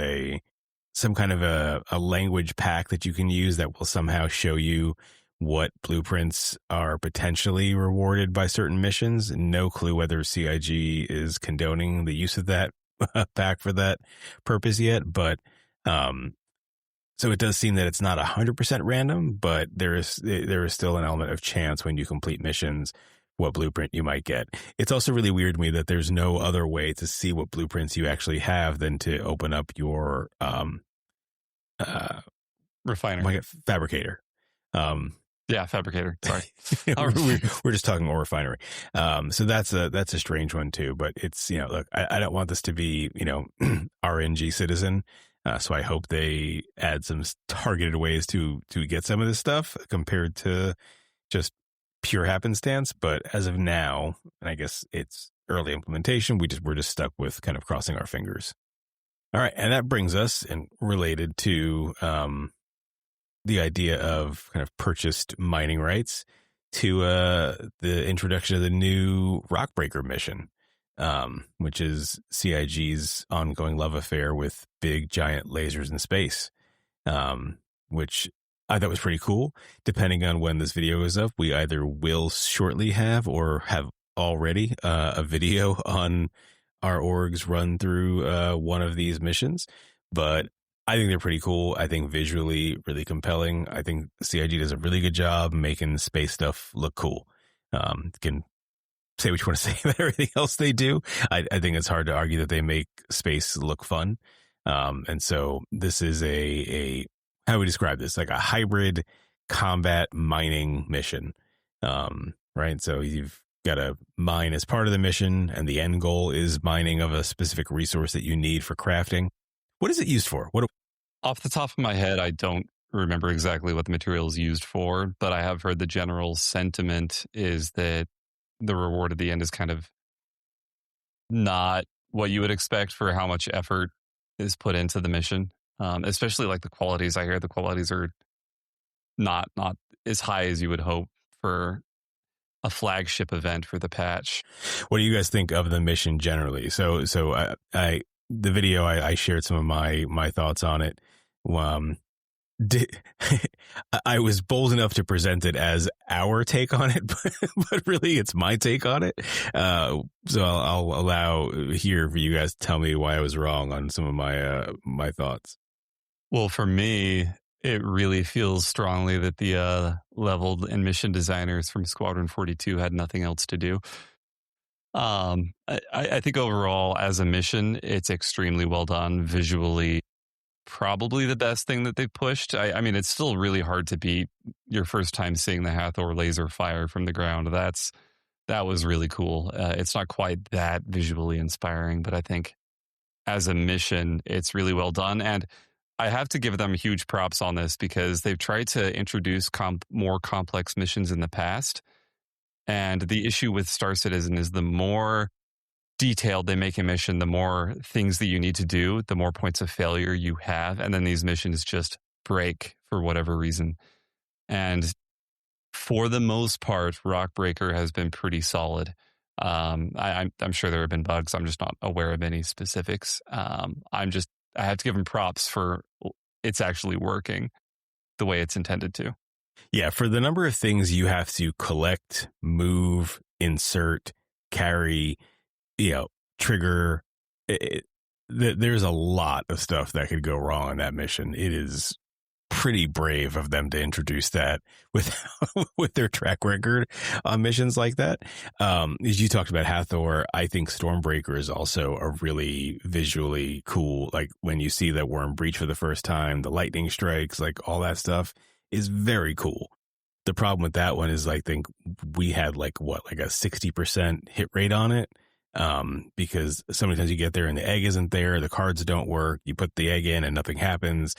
some kind of a language pack that you can use that will somehow show you what blueprints are potentially rewarded by certain missions. No clue whether CIG is condoning the use of that pack for that purpose yet, but so it does seem that it's not 100% random, but there is still an element of chance when you complete missions what blueprint you might get. It's also really weird to me that there's no other way to see what blueprints you actually have than to open up your Refinery. fabricator. Yeah, fabricator. Sorry. we're just talking ore refinery. So that's a strange one too. But it's, look, I don't want this to be, RNG Citizen. So I hope they add some targeted ways to get some of this stuff compared to just pure happenstance. But as of now, and I guess it's early implementation, we're just stuck with kind of crossing our fingers. All right, and that brings us, and related to the idea of kind of purchased mining rights, to the introduction of the new Rockbreaker mission, which is CIG's ongoing love affair with big giant lasers in space, which I thought was pretty cool. Depending on when this video goes up, we either will shortly have or have already a video on our orgs run through one of these missions. But I think they're pretty cool. I think visually really compelling. I think CIG does a really good job making space stuff look cool. Can say what you want to say about everything else they do. I think it's hard to argue that they make space look fun. And so this is a how do we describe this? Like a hybrid combat mining mission. Right. So you've got to mine as part of the mission, and the end goal is mining of a specific resource that you need for crafting. What is it used for? Off the top of my head, I don't remember exactly what the material is used for, but I have heard the general sentiment is that the reward at the end is kind of not what you would expect for how much effort is put into the mission. Especially like the qualities. I hear the qualities are not as high as you would hope for a flagship event for the patch. What do you guys think of the mission generally? So I the video I shared some of my thoughts on it. I was bold enough to present it as our take on it, but really it's my take on it. So I'll allow here for you guys to tell me why I was wrong on some of my thoughts. Well, for me, it really feels strongly that the leveled and mission designers from Squadron 42 had nothing else to do. I think overall, as a mission, it's extremely well done visually. Probably the best thing that they've pushed. I mean, it's still really hard to beat your first time seeing the Hathor laser fire from the ground. That was really cool. It's not quite that visually inspiring, but I think as a mission, it's really well done. And I have to give them huge props on this because they've tried to introduce more complex missions in the past. And the issue with Star Citizen is the more detailed they make a mission, the more things that you need to do, the more points of failure you have. And then these missions just break for whatever reason. And for the most part, Rockbreaker has been pretty solid. I'm sure there have been bugs. I'm just not aware of any specifics. I have to give them props for it's actually working the way it's intended to. Yeah, for the number of things you have to collect, move, insert, carry, trigger, there's a lot of stuff that could go wrong on that mission. It is pretty brave of them to introduce that with with their track record on missions like that. As you talked about Hathor, I think Stormbreaker is also a really visually cool, like when you see that worm breach for the first time, the lightning strikes, like all that stuff is very cool. The problem with that one is I think we had like a 60% hit rate on it. Because sometimes you get there and the egg isn't there, the cards don't work, you put the egg in and nothing happens.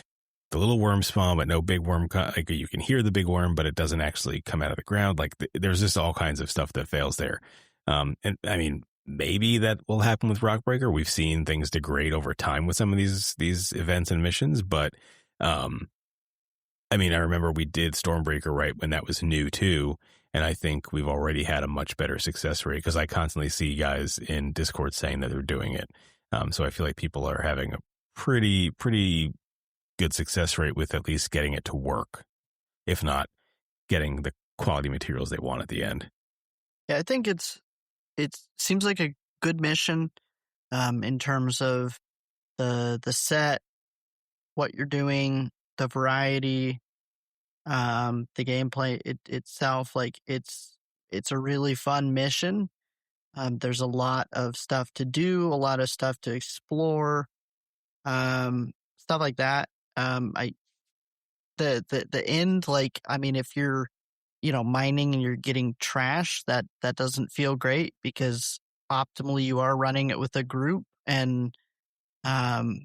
The little worm spawn, but no big worm. Like you can hear the big worm, but it doesn't actually come out of the ground. Like there's just all kinds of stuff that fails there. And I mean, maybe that will happen with Rockbreaker. We've seen things degrade over time with some of these events and missions, but I mean, I remember we did Stormbreaker right when that was new too. And I think we've already had a much better success rate because I constantly see guys in Discord saying that they're doing it. So I feel like people are having a pretty good success rate with at least getting it to work, if not getting the quality materials they want at the end. Yeah, I think it seems like a good mission in terms of the set, what you're doing, the variety, the gameplay itself. Like it's it's a really fun mission. There's a lot of stuff to do, a lot of stuff to explore, stuff like that. I the end, like, I mean, if you're, mining and you're getting trash, that doesn't feel great, because optimally you are running it with a group, and um,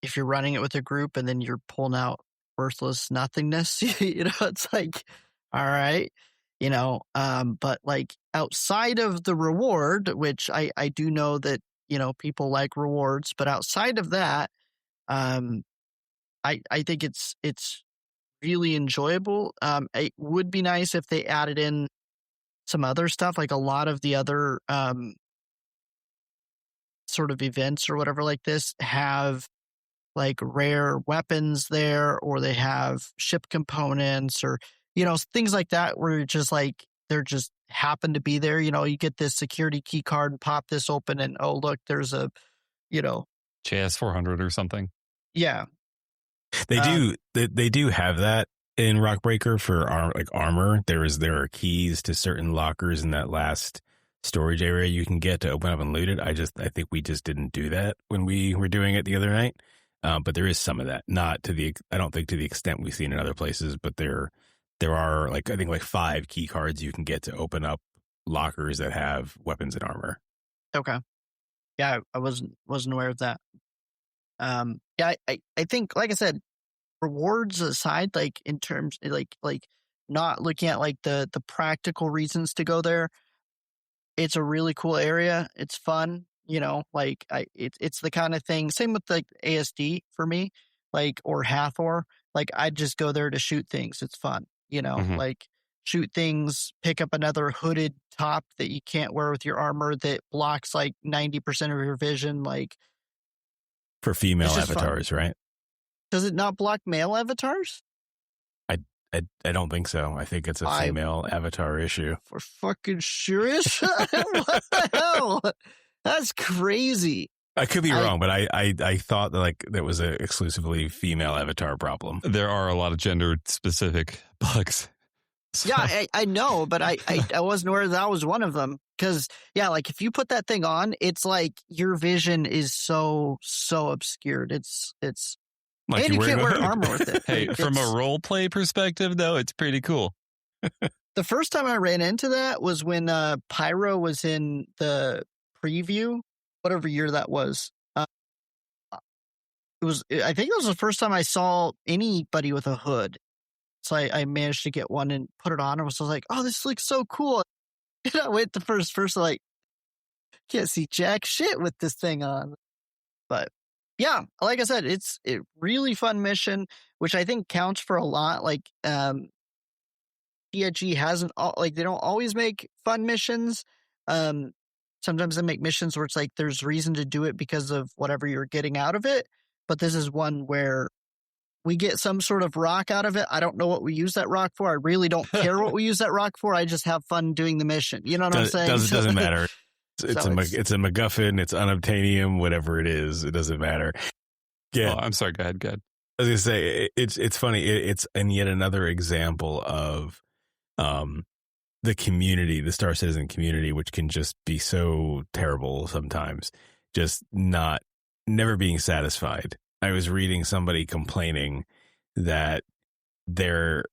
if you're running it with a group and then you're pulling out worthless nothingness, it's like, all right, but like outside of the reward, which I do know that, people like rewards, but outside of that, um, I think it's really enjoyable. It would be nice if they added in some other stuff, like a lot of the other sort of events or whatever like this have like rare weapons there, or they have ship components, or things like that, where you're just like, they're just happen to be there. You get this security key card and pop this open, and oh look, there's a JS 400 or something. Yeah. They do have that in Rockbreaker for armor. There are keys to certain lockers in that last storage area you can get to open up and loot it. I think we just didn't do that when we were doing it the other night. But there is some of that, not to I don't think to the extent we've seen in other places, but there are I think 5 key cards you can get to open up lockers that have weapons and armor. Okay. Yeah, I wasn't aware of that. Yeah, I think, like I said, rewards aside, like in terms like not looking at like the practical reasons to go there, it's a really cool area. It's fun, it's the kind of thing. Same with like ASD for me, like, or Hathor. Like, I just go there to shoot things. It's fun, like shoot things, pick up another hooded top that you can't wear with your armor that blocks like 90% of your vision. Like, for female avatars, fun. Right? Does it not block male avatars? I don't think so. I think it's a female avatar issue. For fucking serious? What the hell? That's crazy. I could be wrong, but I thought that was an exclusively female avatar problem. There are a lot of gender specific bugs. So. Yeah, I know, but I wasn't aware that was one of them. Because, yeah, like if you put that thing on, it's like your vision is so obscured. It's like, and you can't wear armor with it. Hey, from a role play perspective, though, it's pretty cool. The first time I ran into that was when Pyro was in the preview, whatever year that was. I think it was the first time I saw anybody with a hood. So I managed to get one and put it on, and was like, oh, this looks so cool. And I went to first, like, can't see jack shit with this thing on. But yeah, like I said, it's a really fun mission, which I think counts for a lot. Like, TIG hasn't, like, they don't always make fun missions. Sometimes they make missions where it's like there's reason to do it because of whatever you're getting out of it. But this is one where we get some sort of rock out of it. I don't know what we use that rock for. I really don't care what we use that rock for. I just have fun doing the mission. You know what I'm saying? Doesn't matter. It's a MacGuffin. It's unobtainium. Whatever it is, it doesn't matter. Yeah, I'm sorry. Go ahead. I was gonna say it's funny. It's and yet another example of the community, the Star Citizen community, which can just be so terrible sometimes. Just never being satisfied. I was reading somebody complaining that the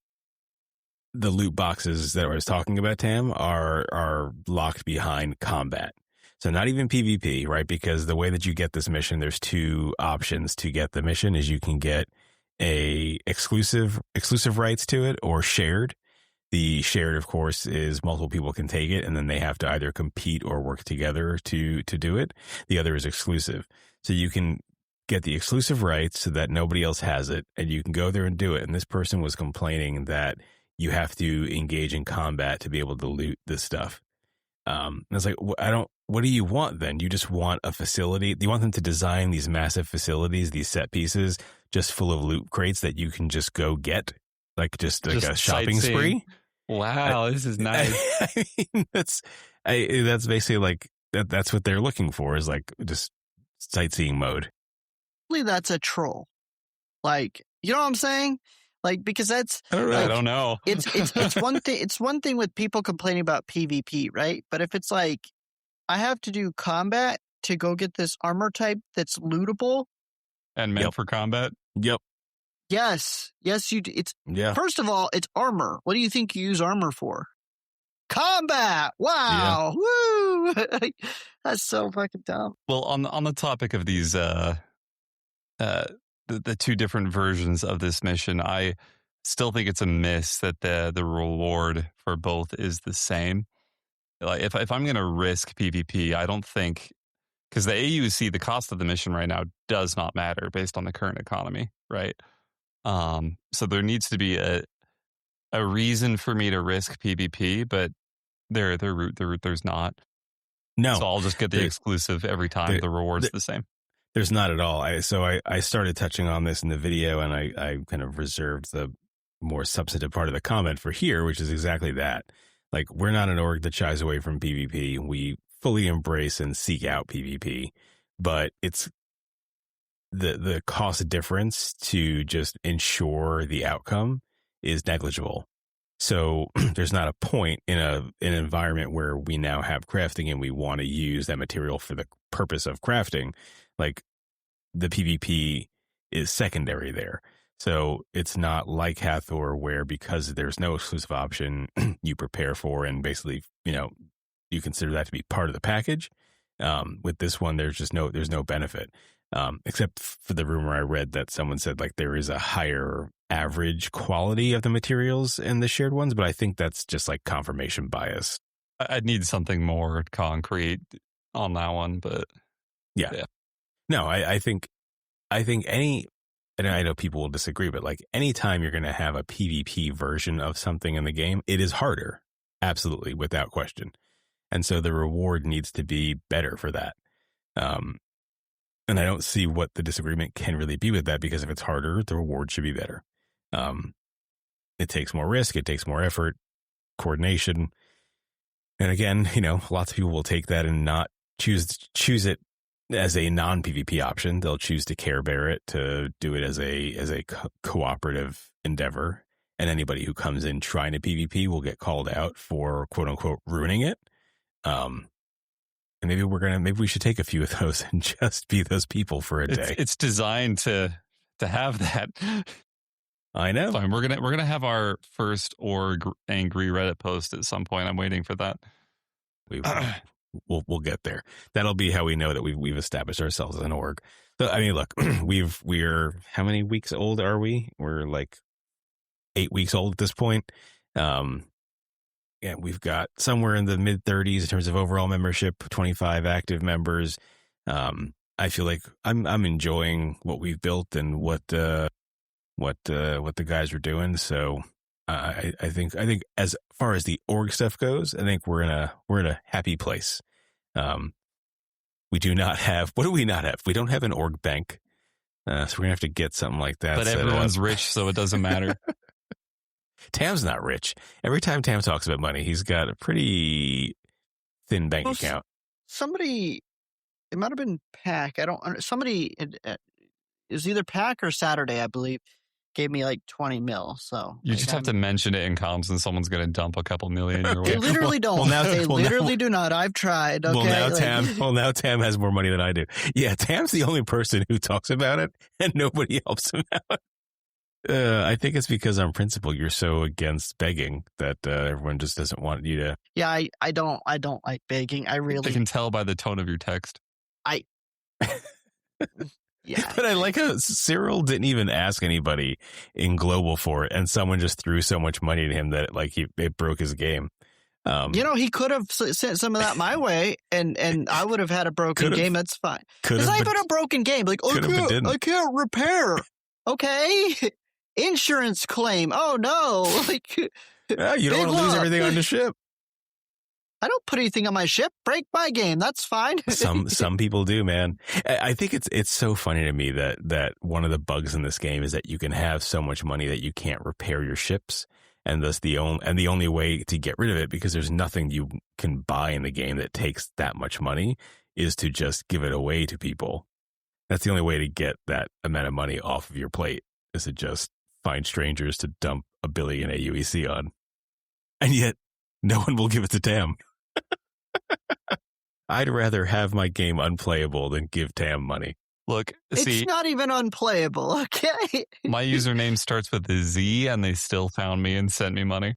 loot boxes that I was talking about, Tamm, are locked behind combat. So not even PvP, right? Because the way that you get this mission, there's 2 options to get the mission. Is you can get a exclusive rights to it, or shared. The shared, of course, is multiple people can take it, and then they have to either compete or work together to do it. The other is exclusive. So you can get the exclusive rights so that nobody else has it, and you can go there and do it. And this person was complaining that you have to engage in combat to be able to loot this stuff. I was like, what do you want then? You just want a facility? Do you want them to design these massive facilities, these set pieces, just full of loot crates that you can just go get? Like just a shopping spree? Wow, this is nice. I mean, that's basically like that's what they're looking for, is like just sightseeing mode. That's a troll. Like, you know what I'm saying? Like, because that's I don't know. I like, don't know. it's one thing. It's one thing with people complaining about PvP, right? But if it's like I have to do combat to go get this armor type that's lootable, And meant Yep. for combat. Yep. yes, you. It's Yeah. first of all, it's armor. What do you think you use armor for? Combat. Wow. Woo. That's so fucking dumb. Well, on the topic of these the two different versions of this mission, I still think it's a miss that the reward for both is the same. Like if I'm going to risk PvP, I don't think, because the AUC, the cost of the mission right now does not matter based on the current economy, right? So there needs to be a reason for me to risk PvP, but there's not. No. So I'll just get the exclusive every time. The reward's the same. There's not at all. I started touching on this in the video, and I kind of reserved the more substantive part of the comment for here, which is exactly that. Like, we're not an org that shies away from PvP. We fully embrace and seek out PvP, but it's the cost difference to just ensure the outcome is negligible. So there's not a point in an environment where we now have crafting and we want to use that material for the purpose of crafting. Like, the PvP is secondary there. So it's not like Hathor, where because there's no exclusive option, you prepare for and basically, you consider that to be part of the package. With this one, there's no benefit, except for the rumor I read that someone said like there is a higher average quality of the materials in the shared ones, but I think that's just like confirmation bias. I'd need something more concrete on that one, but yeah. No, I think any, and I know people will disagree, but like anytime you're going to have a PvP version of something in the game, it is harder, absolutely, without question. And so the reward needs to be better for that. And I don't see what the disagreement can really be with that, because if it's harder, the reward should be better. It takes more risk, it takes more effort, coordination. And again, lots of people will take that and not choose it as a non-PvP option. They'll choose to care bear it, to do it as a cooperative endeavor. And anybody who comes in trying to PvP will get called out for quote unquote ruining it. And maybe we should take a few of those and just be those people for a day. It's designed to have that. I know. Fine. We're gonna have our first org angry Reddit post at some point. I'm waiting for that. We'll get there. That'll be how we know that we've established ourselves as an org. So I mean, look, we're how many weeks old are we? We're like 8 weeks old at this point. Yeah, we've got somewhere in the mid 30s in terms of overall membership, 25 active members. I feel like I'm enjoying what we've built and what the guys are doing. So I think as far as the org stuff goes, I think we're in a happy place. We do not have, what do we not have? We don't have an org bank. So we're gonna have to get something like that. But everyone's rich, so it doesn't matter. Tamm's not rich. Every time Tamm talks about money, he's got a pretty thin bank account. Somebody, it might have been Pack. Somebody, it was either Pack or Saturday, I believe, gave me like 20 mil. So you just have to mention it in comms and someone's going to dump a couple million your way. They literally don't. They literally do not. I've tried. Okay. Well, now Tamm has more money than I do. Yeah, Tamm's the only person who talks about it and nobody helps him out. I think it's because on principle you're so against begging that everyone just doesn't want you to. Yeah, I don't like begging. I can tell by the tone of your text. Yeah. But I like how Cyril didn't even ask anybody in global for it, and someone just threw so much money to him that it broke his game. He could have sent some of that my way, and I would have had a broken game. That's fine. It's not even a broken game. Like, I can't repair. Okay. Insurance claim. Oh no! Like, you don't want to lose everything on the ship. I don't put anything on my ship. Break my game. That's fine. Some people do, man. I think it's so funny to me that one of the bugs in this game is that you can have so much money that you can't repair your ships, and thus the only way to get rid of it, because there's nothing you can buy in the game that takes that much money, is to just give it away to people. That's the only way to get that amount of money off of your plate, is to just find strangers to dump $1 billion AUEC on. And yet, no one will give it to Tamm. I'd rather have my game unplayable than give Tamm money. Look, It's not even unplayable, okay? my username starts with a Z, and they still found me and sent me money.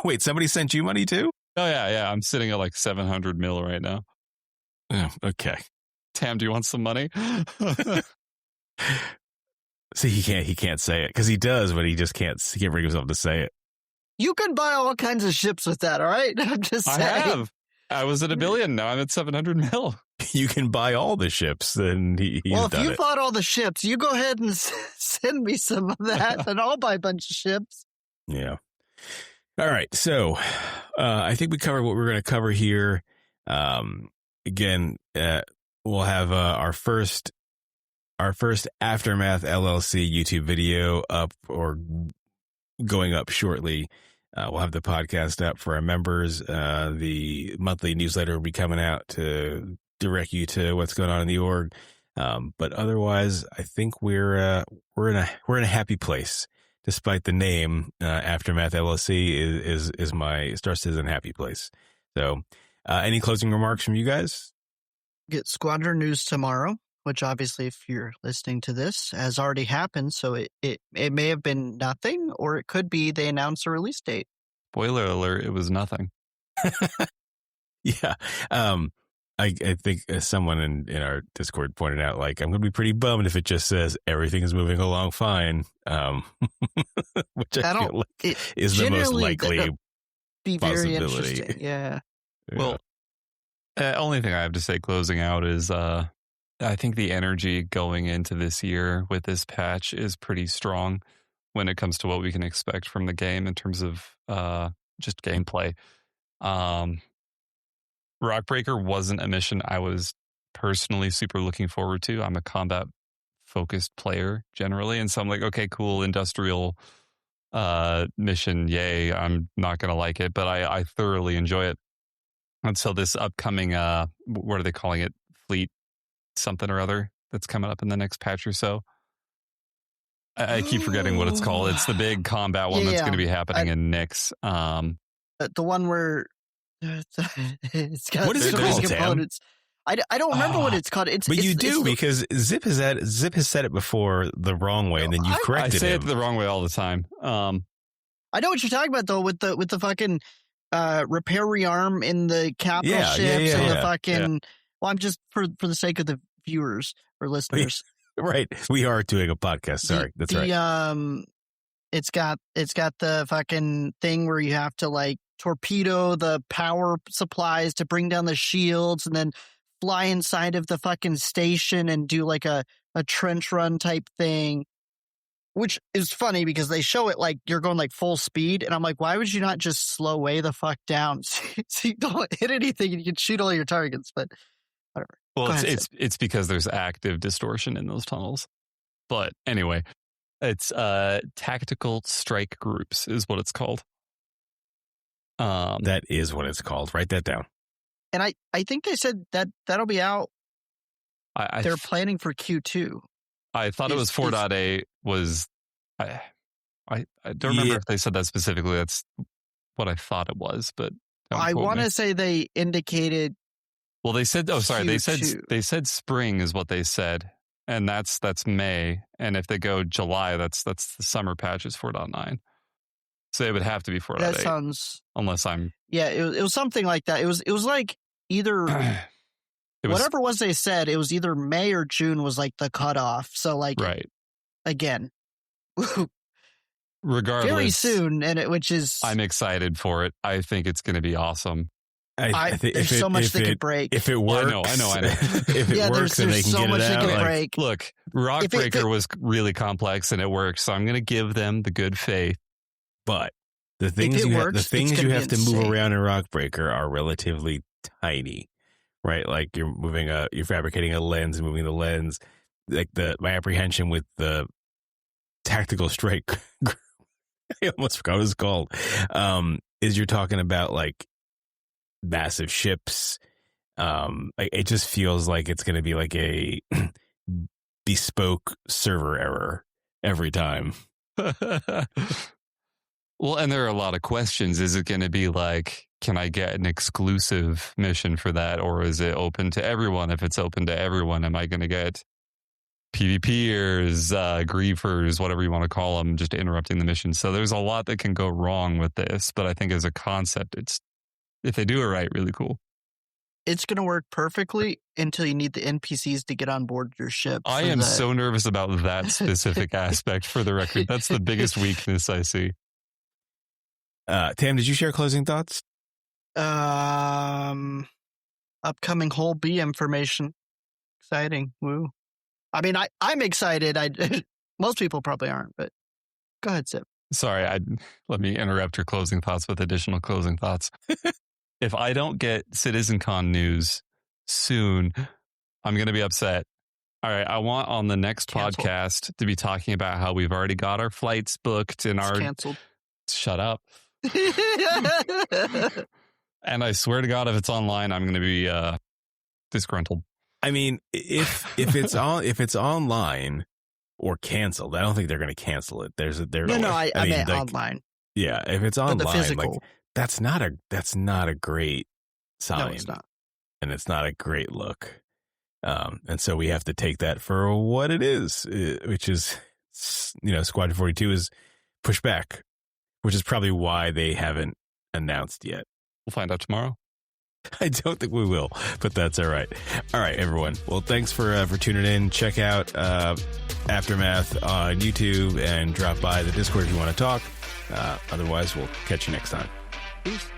Wait, somebody sent you money too? Oh, yeah. I'm sitting at like 700 mil right now. Oh, okay. Tamm, do you want some money? See, he can't say it because he does, but he can't bring himself to say it. You can buy all kinds of ships with that, all right? I'm just saying. I have. I was at $1 billion. Now I'm at 700 mil. You can buy all the ships, then he's well, done if you it. bought all the ships, you go ahead and send me some of that, and I'll buy a bunch of ships. Yeah. All right. So I think we covered what we're going to cover here. Again, we'll have our first Aftermath LLC YouTube video up or going up shortly. We'll have the podcast up for our members. The monthly newsletter will be coming out to direct you to what's going on in the org. But otherwise, I think we're in a happy place. Despite the name, Aftermath LLC starts as a happy place. So, any closing remarks from you guys? Get Squadron news tomorrow, which obviously, if you're listening to this, has already happened. So it may have been nothing, or it could be they announced a release date. Spoiler alert, it was nothing. Yeah. I think someone in our Discord pointed out, like, I'm going to be pretty bummed if it just says everything is moving along fine, which I feel like is the most likely be very possibility. Interesting. Yeah. Well, only thing I have to say closing out is I think the energy going into this year with this patch is pretty strong when it comes to what we can expect from the game in terms of just gameplay. Rockbreaker wasn't a mission I was personally super looking forward to. I'm a combat focused player generally, and so I'm like, okay, cool, industrial mission, yay. I'm not gonna like it, but I thoroughly enjoy it. And so this upcoming what are they calling it, fleet something or other, that's coming up in the next patch or so. I keep forgetting what it's called. It's the big combat one that's going to be happening in Nyx. The one where it's got what is it called, components. I don't remember what it's called. But you do, because Zip has said it before the wrong way, and then you've corrected him. I say it the wrong way all the time. I know what you're talking about though, with the fucking repair rearm in the capital ships and the fucking. Well, I'm just for the sake of the viewers or listeners. Right, we are doing a podcast. Sorry, that's right. It's got the fucking thing where you have to like torpedo the power supplies to bring down the shields, and then fly inside of the fucking station and do like a trench run type thing, which is funny because they show it like you're going like full speed, and I'm like, why would you not just slow way the fuck down so you don't hit anything and you can shoot all your targets? But whatever. Well, it's because there's active distortion in those tunnels. But anyway, it's tactical strike groups is what it's called. That is what it's called. Write that down. And I think they said that'll be out. They're planning for Q2. I thought it was 4.8 was. I don't remember if they said that specifically. That's what I thought it was, but I want to say they indicated. Well, they said. Oh, sorry. Q2. They said spring is what they said, and that's May. And if they go July, that's the summer patch is 4.9. So it would have to be 4.8. That sounds. Unless I'm. Yeah, it was something like that. It was like either. Whatever it was they said, it was either May or June was like the cutoff. So like, right. Again, regardless, very soon, which is. I'm excited for it. I think it's going to be awesome. I think there's so much that could break. If it works, I know. If it works, and they can so get much it out. That could break. Look, Rockbreaker was really complex and it works, so I'm going to give them the good faith. But the things you have to move around in Rockbreaker are relatively tiny, right? Like you're fabricating a lens and moving the lens. Like my apprehension with the tactical strike, I almost forgot what it's called. Is you're talking about like massive ships. Like it just feels like it's going to be like a bespoke server error every time. Well, and there are a lot of questions. Is it going to be like, can I get an exclusive mission for that? Or is it open to everyone? If it's open to everyone, am I going to get PvPers, griefers, whatever you want to call them, just interrupting the mission? So there's a lot that can go wrong with this. But I think as a concept, it's, if they do it right, really cool. It's going to work perfectly until you need the NPCs to get on board your ship. I am so nervous about that specific aspect, for the record. That's the biggest weakness I see. Tamm, did you share closing thoughts? Upcoming whole B information. Exciting. Woo. I mean, I'm excited. Most people probably aren't, but go ahead, Zip. Sorry, let me interrupt your closing thoughts with additional closing thoughts. If I don't get CitizenCon news soon, I'm going to be upset. All right, I want on the next podcast to be talking about how we've already got our flights booked and our canceled. Shut up. And I swear to God, if it's online, I'm going to be disgruntled. I mean, if it's online or canceled, I don't think they're going to cancel it. I mean, online. Yeah, if it's online, the physical. like that's not a great sign. No, it's not. And it's not a great look. And so we have to take that for what it is, which is, Squadron 42 is pushed back, which is probably why they haven't announced yet. We'll find out tomorrow. I don't think we will, but that's all right. All right, everyone. Well, thanks for tuning in. Check out Aftermath on YouTube and drop by the Discord if you want to talk. Otherwise, we'll catch you next time. Peace.